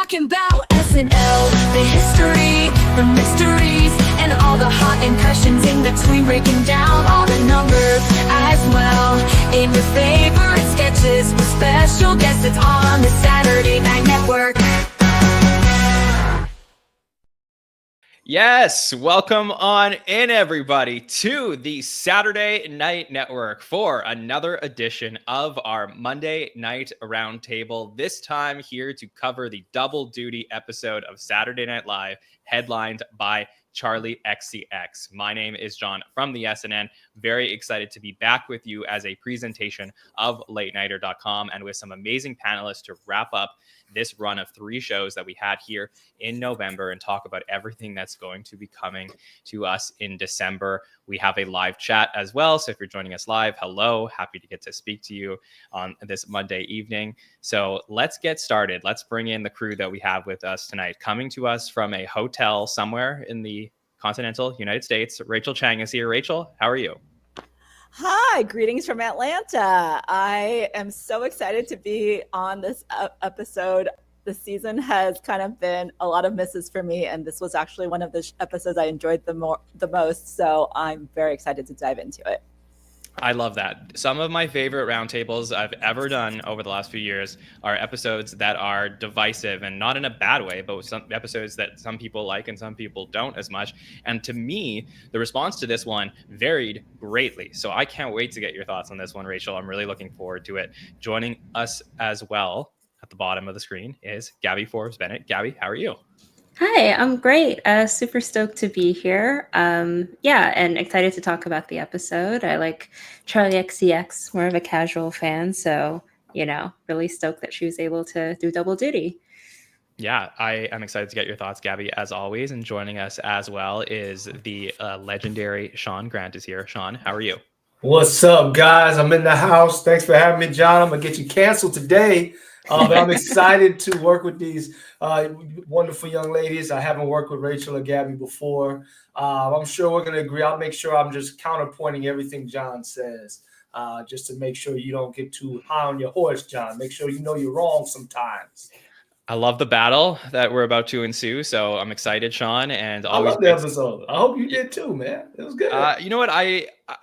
talking about SNL, the history, the mysteries, and all the hot impressions in between, breaking down all the numbers as well. In your favorite sketches with special guests, it's on the Saturday Night Network. Yes, welcome on in, everybody, to the Saturday Night Network for another edition of our Monday Night Roundtable. This time here to cover the double duty episode of Saturday Night Live, headlined by Charli XCX. My name is John from the SNN. Very excited to be back with you as a presentation of LateNighter.com and with some amazing panelists to wrap up this run of 3 shows that we had here in November and talk about everything that's going to be coming to us in December. We have a live chat as well. So if you're joining us live, hello, happy to get to speak to you on this Monday evening. So let's get started. Let's bring in the crew that we have with us tonight. Coming to us from a hotel somewhere in the continental United States, Rachel Chang is here. Rachel, how are you? Hi, greetings from Atlanta. I am so excited to be on this episode. The season has kind of been a lot of misses for me, and this was actually one of the episodes I enjoyed the most, so I'm very excited to dive into it. I love that. Some of my favorite roundtables I've ever done over the last few years are episodes that are divisive, and not in a bad way, but some episodes that some people like and some people don't as much. And to me, the response to this one varied greatly. So I can't wait to get your thoughts on this one, Rachel. I'm really looking forward to it. Joining us as well at the bottom of the screen is Gabby Forbes-Bennet. Gabby, how are you? Hi, I'm great. Super stoked to be here. And excited to talk about the episode. I like Charli XCX, more of a casual fan. So, really stoked that she was able to do double duty. Yeah, I am excited to get your thoughts, Gabby, as always. And joining us as well is the legendary Sean Grant is here. Sean, how are you? What's up, guys? I'm in the house. Thanks for having me, John. I'm going to get you canceled today. But I'm excited to work with these wonderful young ladies. I haven't worked with Rachel or Gabby before. I'm sure we're going to agree. I'll make sure I'm just counterpointing everything John says, just to make sure you don't get too high on your horse, John. Make sure you know you're wrong sometimes. I love the battle that we're about to ensue, so I'm excited, Sean. And always I love the episode. I hope you did too, man. It was good. You know what?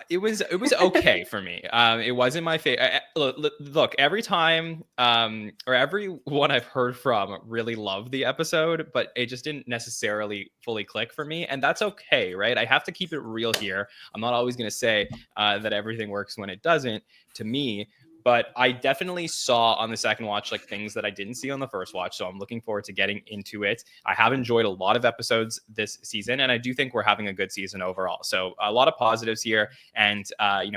It was okay for me. It wasn't my favorite. Look, every time or everyone I've heard from really loved the episode, but it just didn't necessarily fully click for me, and that's okay, right? I have to keep it real here. I'm not always going to say that everything works when it doesn't. To me. But I definitely saw on the second watch like things that I didn't see on the first watch. So I'm looking forward to getting into it. I have enjoyed a lot of episodes this season, and I do think we're having a good season overall. So a lot of positives here. And,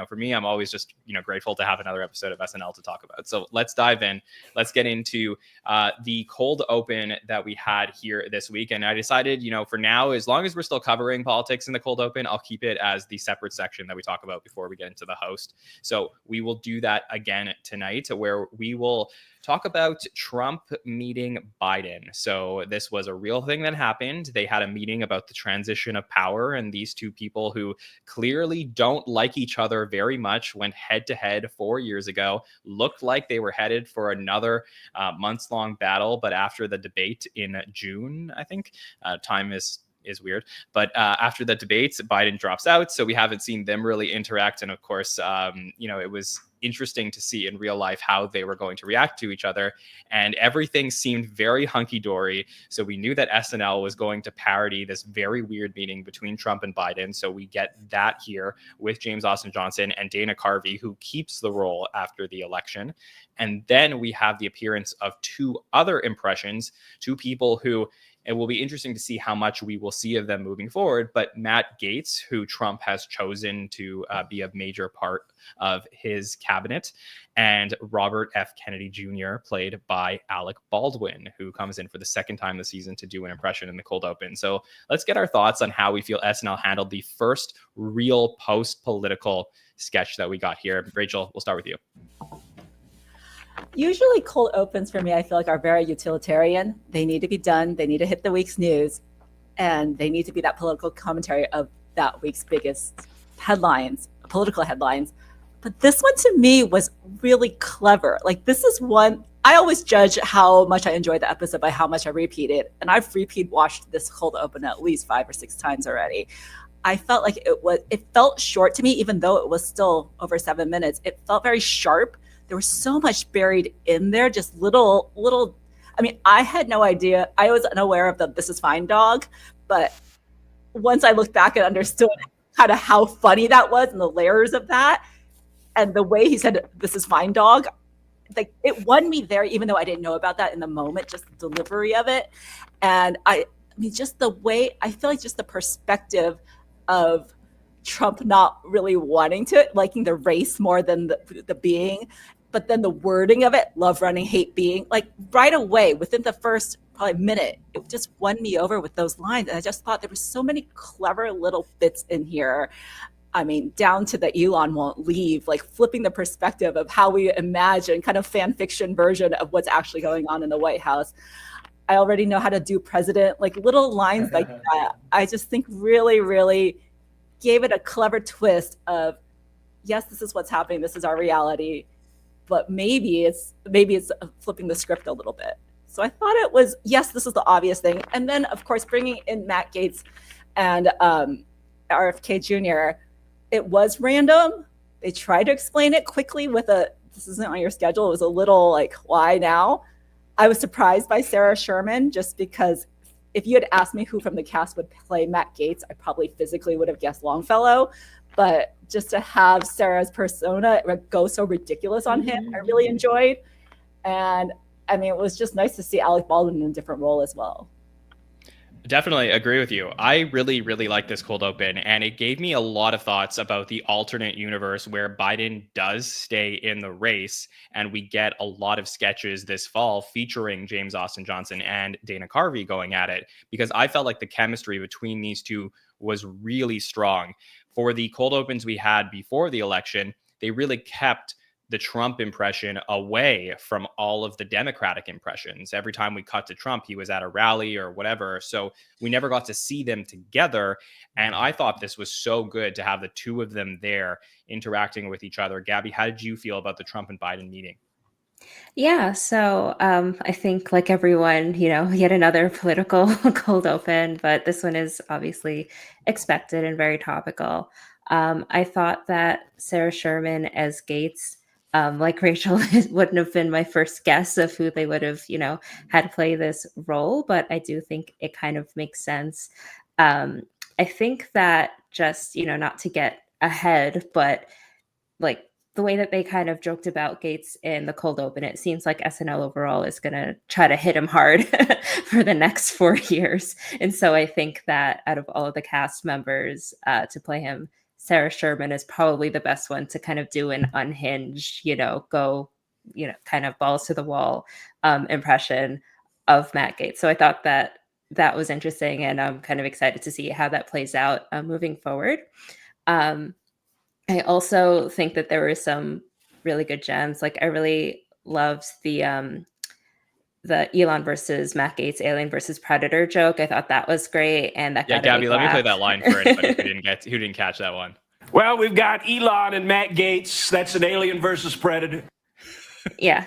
for me, I'm always just, grateful to have another episode of SNL to talk about. So let's dive in. Let's get into the cold open that we had here this week. And I decided, for now, as long as we're still covering politics in the cold open, I'll keep it as the separate section that we talk about before we get into the host. So we will do that again tonight, where we will talk about Trump meeting Biden. So this was a real thing that happened. They had a meeting about the transition of power, and these two people who clearly don't like each other very much went head to head 4 years ago, looked like they were headed for another months-long battle. But after the debate in June, I think, time is weird. But after the debates, Biden drops out. So we haven't seen them really interact. And of course, it was interesting to see in real life how they were going to react to each other. And everything seemed very hunky-dory. So we knew that SNL was going to parody this very weird meeting between Trump and Biden. So we get that here with James Austin Johnson and Dana Carvey, who keeps the role after the election. And then we have the appearance of 2 other impressions, 2 people who it will be interesting to see how much we will see of them moving forward. But Matt Gaetz, who Trump has chosen to be a major part of his cabinet, and Robert F. Kennedy Jr., played by Alec Baldwin, who comes in for the second time this season to do an impression in the cold open. So let's get our thoughts on how we feel SNL handled the first real post-political sketch that we got here. Rachel, we'll start with you. Usually cold opens for me, I feel like, are very utilitarian. They need to be done. They need to hit the week's news, and they need to be that political commentary of that week's biggest headlines, political headlines. But this one to me was really clever. Like, this is one, I always judge how much I enjoyed the episode by how much I repeat it. And I've repeat watched this cold open at least 5 or 6 times already. I felt like it felt short to me, even though it was still over 7 minutes. It felt very sharp. There was so much buried in there, just little, I mean, I had no idea. I was unaware of the "This Is Fine" dog, but once I looked back and understood kind of how funny that was and the layers of that, and the way he said "This is fine, dog," like it won me there, even though I didn't know about that in the moment, just the delivery of it. And I mean, just the way, I feel like just the perspective of Trump not really wanting to, liking the race more than the being, but then the wording of it, love running, hate being, like right away within the first probably minute, it just won me over with those lines. And I just thought there were so many clever little bits in here. I mean, down to the Elon won't leave, like flipping the perspective of how we imagine kind of fan fiction version of what's actually going on in the White House. I already know how to do president, like little lines like that. I just think really, really gave it a clever twist of, yes, this is what's happening. This is our reality. But maybe it's flipping the script a little bit. So I thought it was, yes, this is the obvious thing. And then, of course, bringing in Matt Gaetz and RFK Jr., it was random. They tried to explain it quickly with this isn't on your schedule. It was a little like, why now? I was surprised by Sarah Sherman, just because if you had asked me who from the cast would play Matt Gaetz, I probably physically would have guessed Longfellow. But just to have Sarah's persona go so ridiculous on him, I really enjoyed. And I mean, it was just nice to see Alec Baldwin in a different role as well. Definitely agree with you. I really, really like this cold open, and it gave me a lot of thoughts about the alternate universe where Biden does stay in the race, and we get a lot of sketches this fall featuring James Austin Johnson and Dana Carvey going at it, because I felt like the chemistry between these two was really strong. For the cold opens we had before the election, they really kept the Trump impression away from all of the Democratic impressions. Every time we cut to Trump, he was at a rally or whatever. So we never got to see them together. And I thought this was so good to have the two of them there interacting with each other. Gabby, how did you feel about the Trump and Biden meeting? Yeah, so I think like everyone, yet another political cold open, but this one is obviously expected and very topical. I thought that Sarah Sherman as Gaetz, like Rachel, wouldn't have been my first guess of who they would have, had play this role, but I do think it kind of makes sense. I think that just, not to get ahead, but like the way that they kind of joked about Gaetz in the cold open, it seems like SNL overall is going to try to hit him hard for the next 4 years. And so I think that out of all of the cast members to play him, Sarah Sherman is probably the best one to kind of do an unhinged, go, kind of balls to the wall impression of Matt Gaetz. So I thought that was interesting, and I'm kind of excited to see how that plays out moving forward. I also think that there were some really good gems. Like I really loved the Elon versus Matt Gaetz Alien versus Predator joke. I thought that was great, and that Gabby, let me play that line for anybody who didn't catch that one. Well, we've got Elon and Matt Gaetz. That's an Alien versus Predator. Yeah.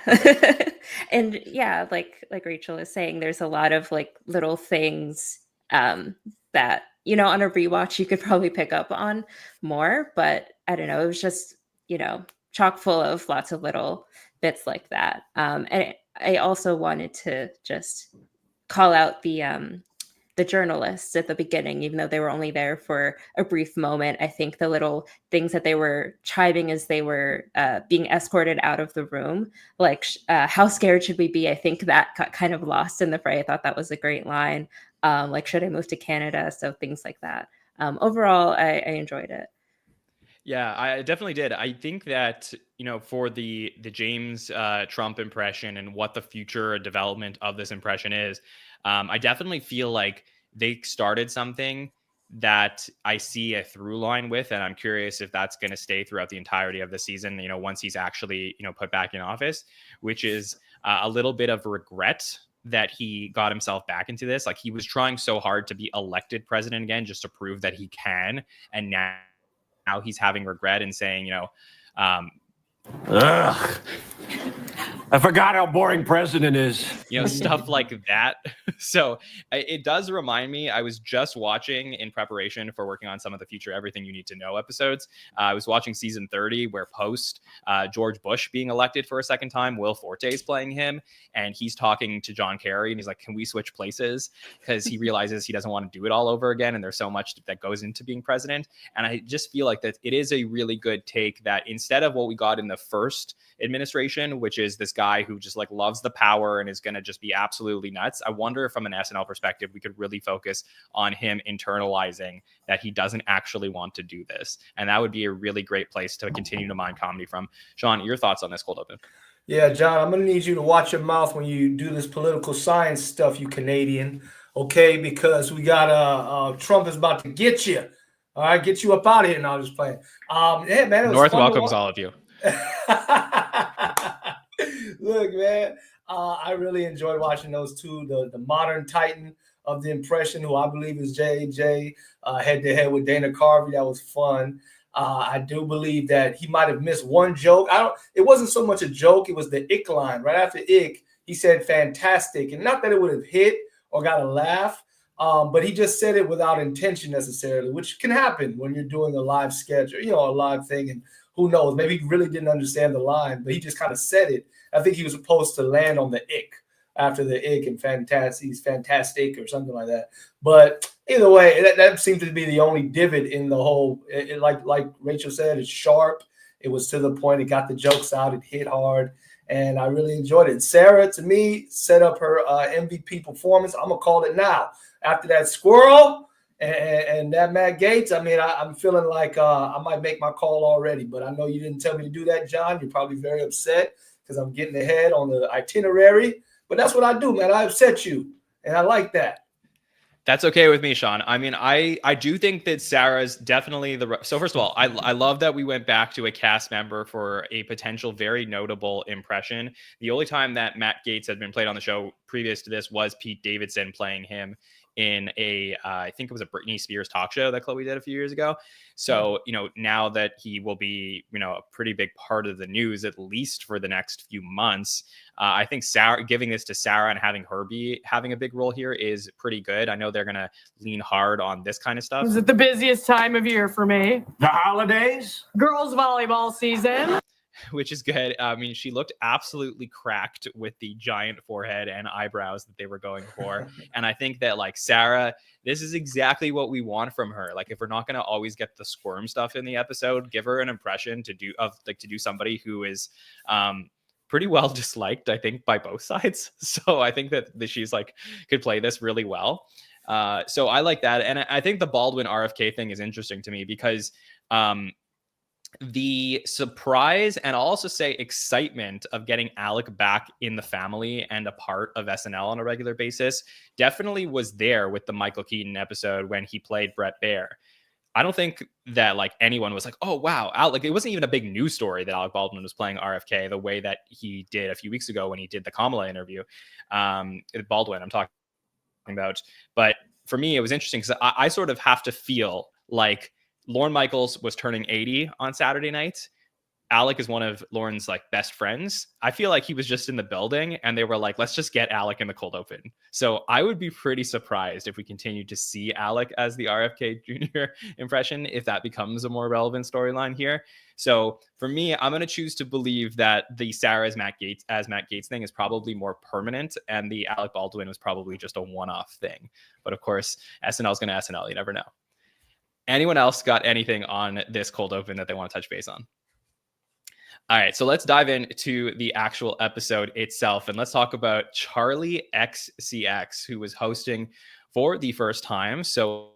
And yeah, like Rachel is saying, there's a lot of like little things that, on a rewatch you could probably pick up on more, but I don't know, it was just, chock full of lots of little bits like that. And I also wanted to just call out the journalists at the beginning, even though they were only there for a brief moment. I think the little things that they were chiming as they were being escorted out of the room, like how scared should we be? I think that got kind of lost in the fray. I thought that was a great line. Like, should I move to Canada? So things like that. Overall, I enjoyed it. Yeah, I definitely did. I think that, for the James Trump impression and what the future development of this impression is, I definitely feel like they started something that I see a through line with, and I'm curious if that's going to stay throughout the entirety of the season, once he's actually, put back in office, which is a little bit of regret that he got himself back into this. Like, he was trying so hard to be elected president again, just to prove that he can. And now he's having regret and saying, Ugh. I forgot how boring president is. Stuff like that. So it does remind me, I was just watching in preparation for working on some of the future Everything You Need to Know episodes. I was watching season 30 where post George Bush being elected for a second time, Will Forte is playing him, and he's talking to John Kerry and he's like, can we switch places? Because he realizes he doesn't want to do it all over again. And there's so much that goes into being president. And I just feel like that it is a really good take that instead of what we got in the first administration, which is this guy who just like loves the power and is going to just be absolutely nuts. I wonder if from an SNL perspective, we could really focus on him internalizing that he doesn't actually want to do this. And that would be a really great place to continue to mine comedy from. Sean, your thoughts on this cold open? Yeah, John, I'm going to need you to watch your mouth when you do this political science stuff, you Canadian. Okay, because we got Trump is about to get you. All right, get you up out of here. Now, just playing. Yeah, man, it was North fun welcomes all of you. Look, man, I really enjoyed watching those two. The modern titan of the impression, who I believe is JJ, head to head with Dana Carvey. That was fun. I do believe that he might have missed one joke. It wasn't so much a joke. It was the ick line. Right after ick, he said fantastic. And not that it would have hit or got a laugh, but he just said it without intention necessarily, which can happen when you're doing a live sketch or, a live thing. And who knows, maybe he really didn't understand the line, but he just kind of said it. I think he was supposed to land on the ick after the ick and fantastic or something like that. But either way, that seemed to be the only divot in the whole. Like Rachel said, it's sharp. It was to the point. It got the jokes out. It hit hard. And I really enjoyed it. Sarah, to me, set up her MVP performance. I'm going to call it now. After that squirrel and that Matt Gaetz, I'm feeling like I might make my call already. But I know you didn't tell me to do that, John. You're probably very upset because I'm getting ahead on the itinerary. But that's what I do, man. I upset you. And I like that. That's okay with me, Sean. I do think that Sarah's definitely so first of all, I love that we went back to a cast member for a potential very notable impression. The only time that Matt Gaetz had been played on the show previous to this was Pete Davidson playing him in I think it was a Britney Spears talk show that Chloe did a few years ago. So, now that he will be, a pretty big part of the news, at least for the next few months, I think Sarah, giving this to Sarah and having her be having a big role here is pretty good. I know they're going to lean hard on this kind of stuff. Is it the busiest time of year for me? The holidays? Girls volleyball season. Which is good. She looked absolutely cracked with the giant forehead and eyebrows that they were going for. And I think that Sarah, this is exactly what we want from her. Like, if we're not going to always get the squirm stuff in the episode, give her an impression to do somebody who is pretty well disliked, I think, by both sides. So I think that she's could play this really well. So I like that. And I think the Baldwin RFK thing is interesting to me because the surprise and I'll also say excitement of getting Alec back in the family and a part of SNL on a regular basis definitely was there with the Michael Keaton episode when he played Brett Baer. I don't think that anyone was like, oh, wow, Alec. It wasn't even a big news story that Alec Baldwin was playing RFK the way that he did a few weeks ago when he did the Kamala interview. Baldwin, I'm talking about. But for me, it was interesting because I sort of have to feel like Lorne Michaels was turning 80 on Saturday night. Alec is one of Lorne's best friends. I feel like he was just in the building and they were like, let's just get Alec in the cold open. So I would be pretty surprised if we continue to see Alec as the RFK Jr. impression, if that becomes a more relevant storyline here. So for me, I'm going to choose to believe that the Sarah as Matt Gaetz thing is probably more permanent and the Alec Baldwin was probably just a one-off thing. But of course, SNL is going to SNL. You never know. Anyone else got anything on this cold open that they want to touch base on? All right, so let's dive into the actual episode itself. And let's talk about Charli XCX, who was hosting for the first time. So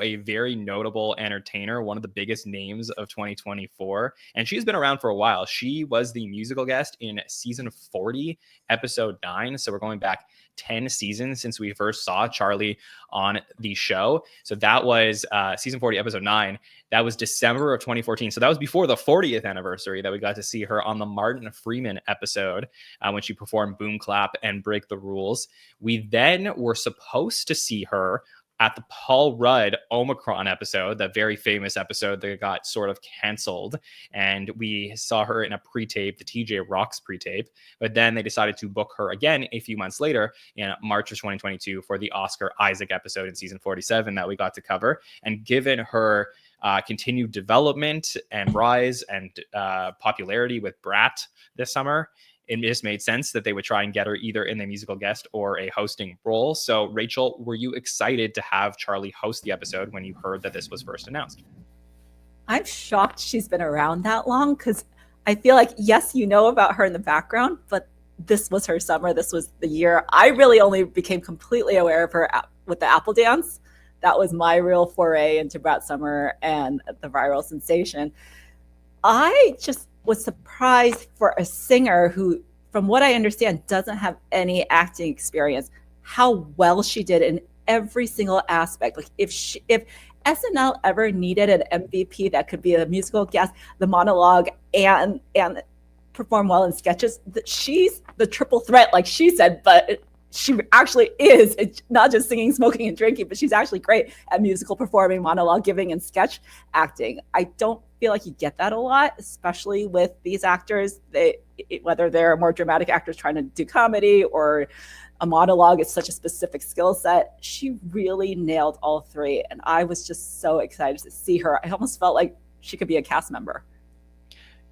a very notable entertainer, one of the biggest names of 2024. And she's been around for a while. She was the musical guest in season 40, episode 9. So we're going back 10 seasons since we first saw Charli on the show. So that was season 40, episode 9. That was December of 2014. So that was before the 40th anniversary that we got to see her on the Martin Freeman episode when she performed Boom Clap and Break the Rules. We then were supposed to see her at the Paul Rudd Omicron episode, that very famous episode that got sort of canceled. And we saw her in a pre-tape, the TJ Rocks pre-tape. But then they decided to book her again a few months later in March of 2022 for the Oscar Isaac episode in season 47 that we got to cover. And given her continued development and rise and popularity with Brat this summer, it just made sense that they would try and get her either in the musical guest or a hosting role. So, Rachel, were you excited to have Charli host the episode when you heard that this was first announced? I'm shocked she's been around that long, because I feel like, yes, you know about her in the background, but this was her summer. This was the year. I really only became completely aware of her with the Apple Dance. That was my real foray into Brat Summer and the viral sensation. I just was surprised for a singer who, from what I understand, doesn't have any acting experience, how well she did in every single aspect. Like if SNL ever needed an MVP that could be a musical guest, the monologue, and perform well in sketches, she's the triple threat, like she said, but she actually is. It's not just singing, smoking, and drinking, but she's actually great at musical performing, monologue giving, and sketch acting. I don't feel like you get that a lot, especially with these actors. Whether they're more dramatic actors trying to do comedy or a monologue, it's such a specific skill set. She really nailed all three, and I was just so excited to see her. I almost felt like she could be a cast member.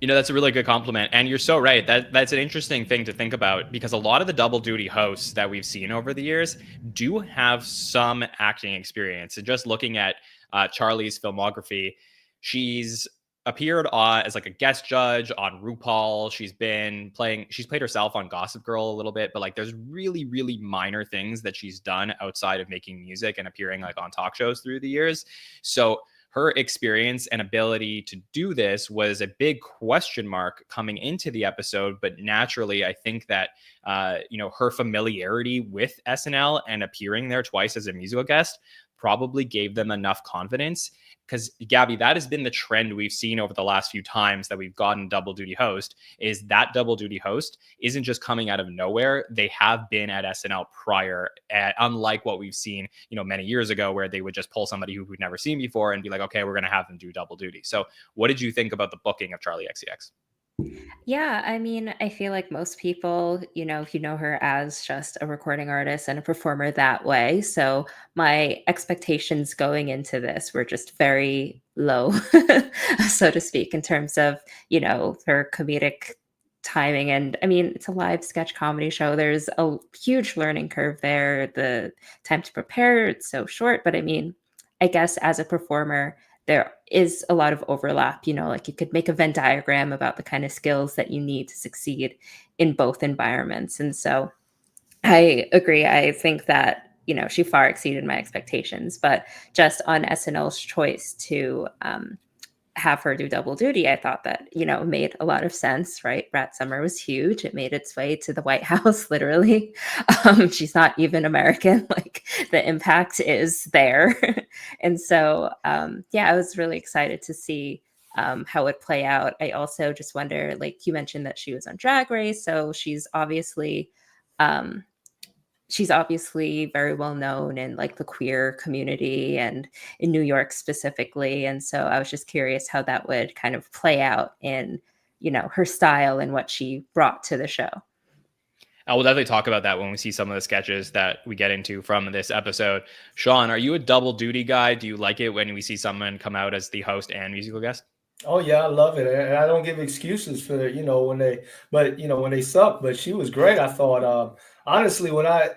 You know, that's a really good compliment. And you're so right. That's an interesting thing to think about, because a lot of the double duty hosts that we've seen over the years do have some acting experience. And just looking at Charli's filmography, she's appeared as like a guest judge on RuPaul. She's played herself on Gossip Girl a little bit, but like there's really, really minor things that she's done outside of making music and appearing like on talk shows through the years. So her experience and ability to do this was a big question mark coming into the episode. But naturally, I think that, her familiarity with SNL and appearing there twice as a musical guest probably gave them enough confidence. Because, Gabby, that has been the trend we've seen over the last few times that we've gotten double duty host, is that double duty host isn't just coming out of nowhere. They have been at SNL prior, unlike what we've seen, many years ago, where they would just pull somebody who we'd never seen before and be like, okay, we're going to have them do double duty. So what did you think about the booking of Charli XCX? Yeah, I mean, I feel like most people, if you know her as just a recording artist and a performer that way. So my expectations going into this were just very low, so to speak, in terms of, her comedic timing. And I mean, it's a live sketch comedy show. There's a huge learning curve there. The time to prepare, it's so short. But I mean, I guess as a performer, there is a lot of overlap, like you could make a Venn diagram about the kind of skills that you need to succeed in both environments. And so I agree. I think that, she far exceeded my expectations, but just on SNL's choice to have her do double duty, I thought that, made a lot of sense, right? Brat Summer was huge. It made its way to the White House, literally. She's not even American. Like, the impact is there. And so, I was really excited to see how it play out. I also just wonder, like you mentioned that she was on Drag Race. So she's obviously very well known in like the queer community and in New York specifically. And so I was just curious how that would kind of play out in, her style and what she brought to the show. I will definitely talk about that when we see some of the sketches that we get into from this episode. Sean, are you a double duty guy? Do you like it when we see someone come out as the host and musical guest? Oh yeah, I love it, and I don't give excuses for when they suck. But she was great. I thought honestly, when I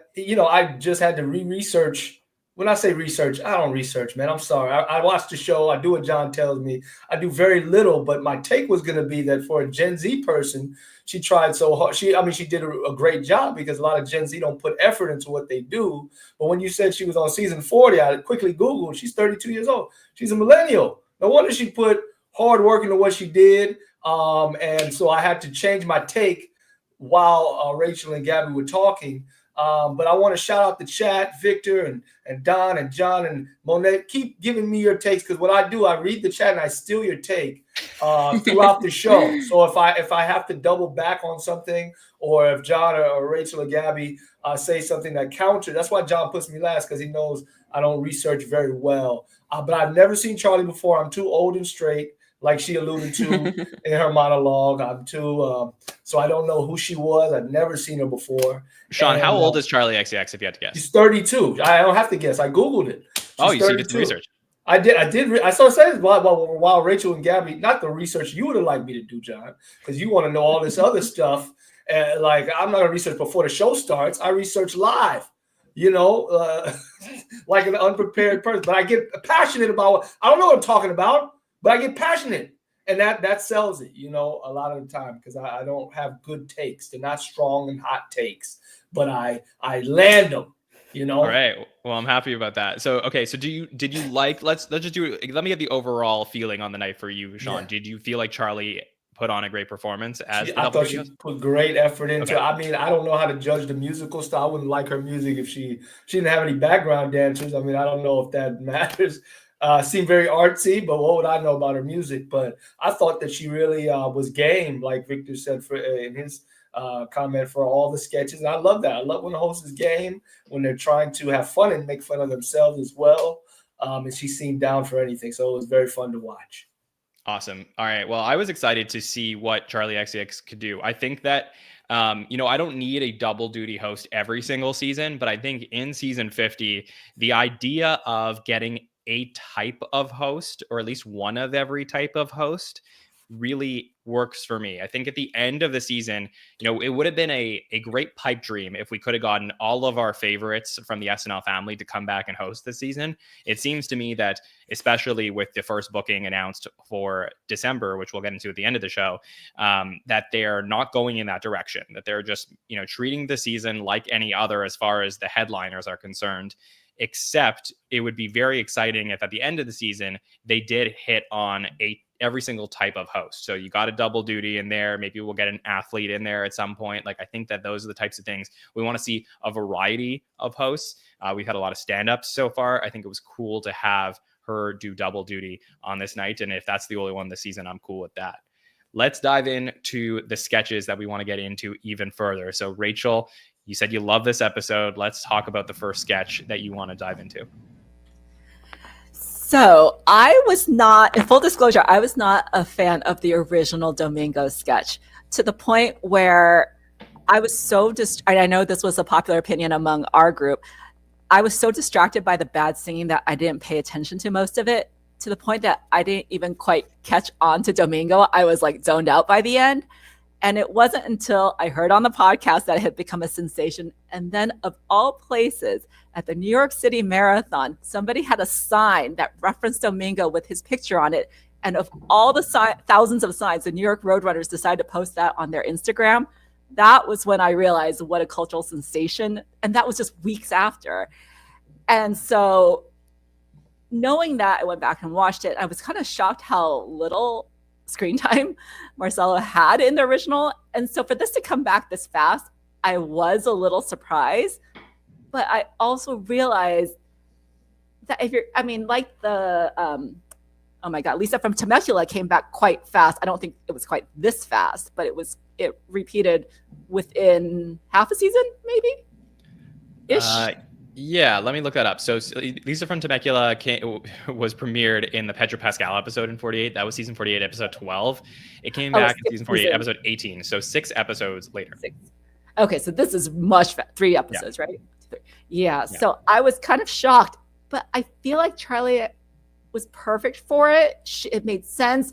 just had to research. When I say research, I don't research, man. I'm sorry. I watch the show. I do what John tells me. I do very little, but my take was going to be that for a Gen Z person, she tried so hard. She did a great job, because a lot of Gen Z don't put effort into what they do. But when you said she was on season 40, I quickly Googled. She's 32 years old. She's a millennial. No wonder she put hard work into what she did. And so I had to change my take while Rachel and Gabby were talking. But I want to shout out the chat, Victor and Don and John and Monet. Keep giving me your takes, because what I do, I read the chat and I steal your take throughout the show. So if I have to double back on something, or if John or Rachel or Gabby say something that counter, that's why John puts me last, because he knows I don't research very well. But I've never seen Charli before. I'm too old and straight, like she alluded to in her monologue. I'm too, so I don't know who she was. I've never seen her before. Sean, And, how old is Charli XCX if you had to guess? She's 32. I don't have to guess. I Googled it. You did some research. I did. I started saying while Rachel and Gabby, not the research you would have liked me to do, John, because you want to know all this other stuff. Like, I'm not going to research before the show starts. I research live. Like an unprepared person. But I get passionate about I don't know what I'm talking about, but I get passionate. And that sells it, a lot of the time, because I don't have good takes. They're not strong and hot takes, but I land them, All right. Well, I'm happy about that. So, okay. So did you like, let me get the overall feeling on the night for you, Sean. Yeah. Did you feel like Charli put on a great performance I thought she put great effort into it. I mean, I don't know how to judge the musical style. I wouldn't like her music if she didn't have any background dancers. I mean, I don't know if that matters. Seemed very artsy, but what would I know about her music? But I thought that she really was game, like Victor said in his comment, for all the sketches. And I love that. I love when the host is game, when they're trying to have fun and make fun of themselves as well. And she seemed down for anything. So it was very fun to watch. Awesome. All right. Well, I was excited to see what Charli XCX could do. I think that, I don't need a double duty host every single season, but I think in season 50, the idea of getting a type of host, or at least one of every type of host, really works for me. I think at the end of the season, it would have been a great pipe dream if we could have gotten all of our favorites from the SNL family to come back and host this season. It seems to me that, especially with the first booking announced for December, which we'll get into at the end of the show, that they're not going in that direction, that they're just, treating the season like any other as far as the headliners are concerned. Except it would be very exciting if at the end of the season, they did hit on every single type of host. So you got a double duty in there. Maybe we'll get an athlete in there at some point. Like, I think that those are the types of things we want to see, a variety of hosts. We've had a lot of stand-ups so far. I think it was cool to have her do double duty on this night. And if that's the only one this season, I'm cool with that. Let's dive into the sketches that we want to get into even further. So Rachel, you said you love this episode. Let's talk about the first sketch that you want to dive into. So I was not, in full disclosure, I was not a fan of the original Domingo sketch, to the point where I was so I know this was a popular opinion among our group. I was so distracted by the bad singing that I didn't pay attention to most of it, to the point that I didn't even quite catch on to Domingo. I was like zoned out by the end. And it wasn't until I heard on the podcast that it had become a sensation. And then, of all places, at the New York City Marathon, somebody had a sign that referenced Domingo with his picture on it. And of all the thousands of signs, the New York Roadrunners decided to post that on their Instagram. That was when I realized what a cultural sensation. And that was just weeks after. And so, knowing that, I went back and watched it. I was kind of shocked how little screen time Marcelo had in the original. And so for this to come back this fast, I was a little surprised. But I also realized that like the, oh my God, Lisa from Temecula came back quite fast. I don't think it was quite this fast, but it repeated within half a season, maybe? Ish. Yeah, let me look that up. So Lisa from Temecula was premiered in the Pedro Pascal episode in 48. That was season 48, episode 12. It came back in season 48, episode 18. So 6 episodes later. 6. Okay, so this is much 3 episodes, right? Yeah, so I was kind of shocked, but I feel like Charli was perfect for it. It made sense.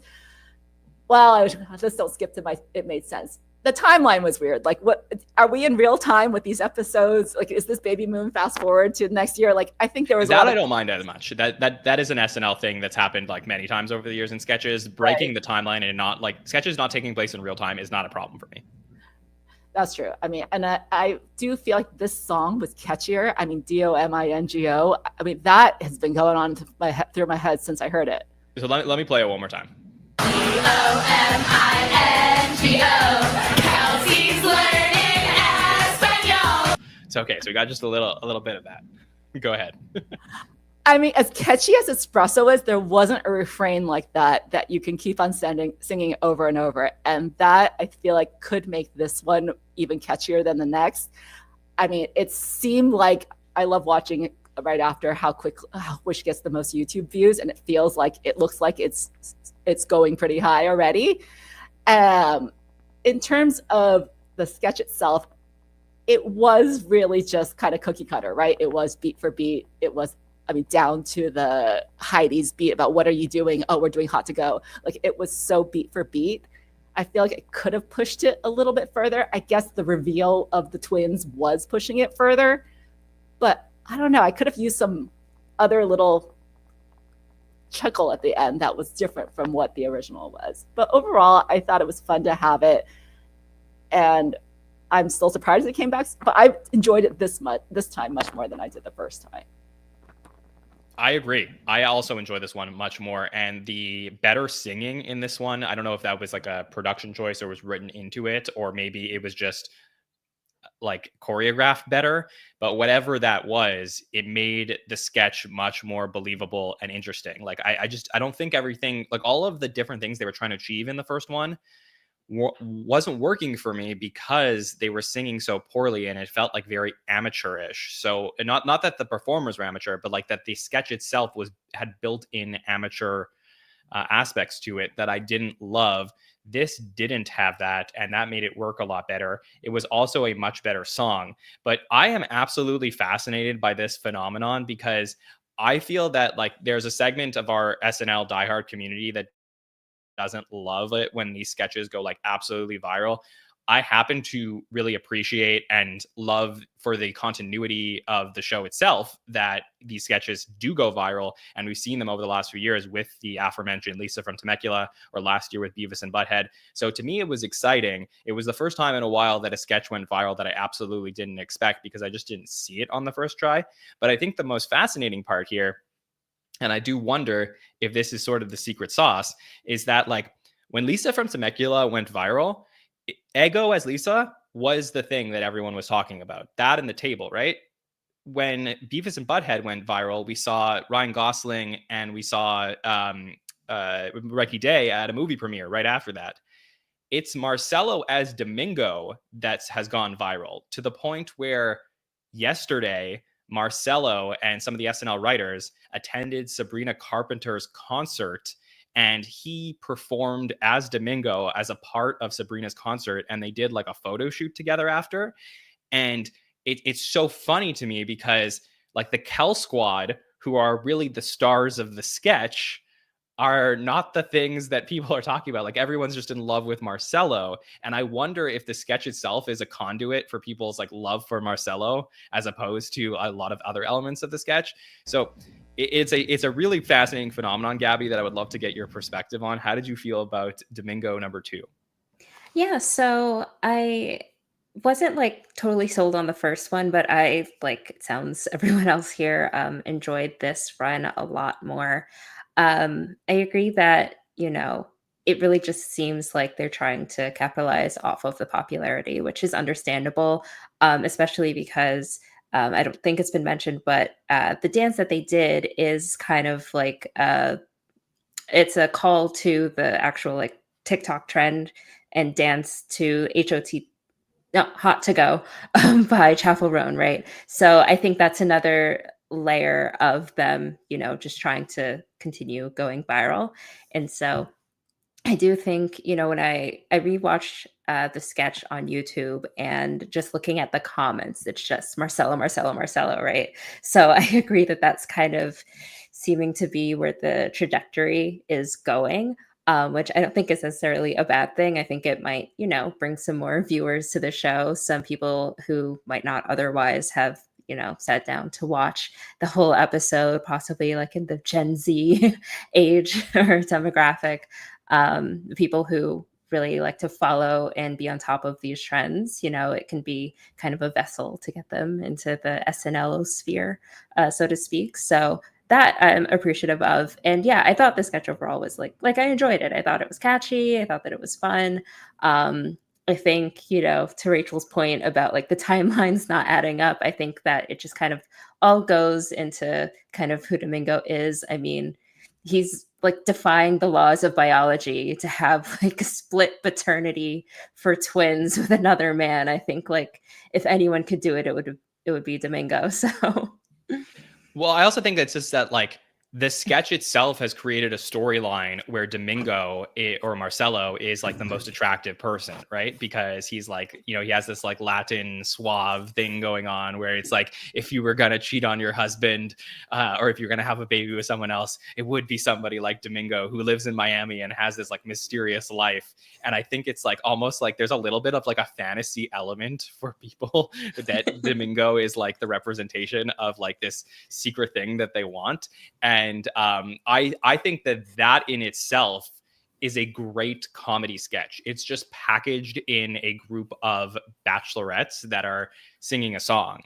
Well, let's don't skip to it made sense. The timeline was weird. Like, what are we in real time with these episodes? Like, is this baby moon fast forward to next year? Like, I think there was that I don't mind as much. That is an SNL thing that's happened like many times over the years in sketches. Breaking the timeline and not like sketches not taking place in real time is not a problem for me. That's true. I mean, and I do feel like this song was catchier. I mean, Domingo. I mean, that has been going on through my head since I heard it. So let me play it one more time. Domingo. Kelsey's learning Espanol. It's okay. So we got just a little bit of that. Go ahead. I mean, as catchy as Espresso is, there wasn't a refrain like that you can keep on singing over and over. And that, I feel like, could make this one even catchier than the next. I mean, it seemed like I love watching right after which gets the most YouTube views, and it looks like it's going pretty high already. In terms of the sketch itself, it was really just kind of cookie cutter, right? It was beat for beat. It was, down to the Heidi's beat about what are you doing? Oh, we're doing Hot to Go. Like, it was so beat for beat. I feel like it could have pushed it a little bit further. I guess the reveal of the twins was pushing it further, but I don't know. I could have used some other little chuckle at the end that was different from what the original was. But overall, I thought it was fun to have it, and I'm still surprised it came back. But I enjoyed it this time much more than I did the first time. I agree. I also enjoy this one much more. And the better singing in this one, I don't know if that was like a production choice or was written into it, or maybe it was just like choreographed better. But whatever that was, it made the sketch much more believable and interesting. Like, I don't think everything, like all of the different things they were trying to achieve in the first one wasn't working for me because they were singing so poorly and it felt like very amateurish. So not that the performers were amateur, but like that the sketch itself had built-in amateur aspects to it that I didn't love. This didn't have that, and that made it work a lot better. It was also a much better song. But I am absolutely fascinated by this phenomenon because I feel that like there's a segment of our SNL diehard community that doesn't love it when these sketches go like absolutely viral. I happen to really appreciate and love for the continuity of the show itself that these sketches do go viral. And we've seen them over the last few years with the aforementioned Lisa from Temecula, or last year with Beavis and Butthead. So to me, it was exciting. It was the first time in a while that a sketch went viral that I absolutely didn't expect because I just didn't see it on the first try. But I think the most fascinating part here, and I do wonder if this is sort of the secret sauce, is that like when Lisa from Temecula went viral, Ego as Lisa was the thing that everyone was talking about. That and the table, right? When Beavis and Butthead went viral, we saw Ryan Gosling and we saw Ricky Day at a movie premiere right after that. It's Marcelo as Domingo that has gone viral to the point where yesterday, Marcelo and some of the SNL writers attended Sabrina Carpenter's concert, and he performed as Domingo as a part of Sabrina's concert, and they did like a photo shoot together after. And it's so funny to me because like the Kel Squad, who are really the stars of the sketch, are not the things that people are talking about. Like everyone's just in love with Marcelo. And I wonder if the sketch itself is a conduit for people's like love for Marcelo, as opposed to a lot of other elements of the sketch. So it's a really fascinating phenomenon, Gabby, that I would love to get your perspective on. How did you feel about Domingo number 2? Yeah, so I wasn't like totally sold on the first one, but I, like it sounds everyone else here, enjoyed this run a lot more. I agree that, it really just seems like they're trying to capitalize off of the popularity, which is understandable, especially because I don't think it's been mentioned, but the dance that they did is kind of like it's a call to the actual like TikTok trend and dance to Hot to Go by Chapel Roan, right? So I think that's another layer of them, just trying to continue going viral. And so I do think, when I rewatched the sketch on YouTube and just looking at the comments, it's just Marcelo, Marcelo, Marcelo, right? So I agree that that's kind of seeming to be where the trajectory is going, which I don't think is necessarily a bad thing. I think it might, bring some more viewers to the show, some people who might not otherwise have sat down to watch the whole episode, possibly like in the Gen Z age or demographic, people who really like to follow and be on top of these trends. It can be kind of a vessel to get them into the SNL sphere, so to speak. So that I'm appreciative of. And yeah, I thought the sketch overall was like I enjoyed it. I thought it was catchy. I thought that it was fun. I think, to Rachel's point about like the timelines not adding up, I think that it just kind of all goes into kind of who Domingo is. I mean, he's like defying the laws of biology to have like a split paternity for twins with another man. I think like if anyone could do it, it would be Domingo. So Well, I also think that's just that like the sketch itself has created a storyline where Domingo or Marcelo is like the most attractive person, right? Because he's like, you know, he has this like Latin suave thing going on where it's like, if you were going to cheat on your husband or if you're going to have a baby with someone else, it would be somebody like Domingo who lives in Miami and has this like mysterious life. And I think it's like almost like there's a little bit of like a fantasy element for people that Domingo is like the representation of like this secret thing that they want. And I think that in itself is a great comedy sketch. It's just packaged in a group of bachelorettes that are singing a song.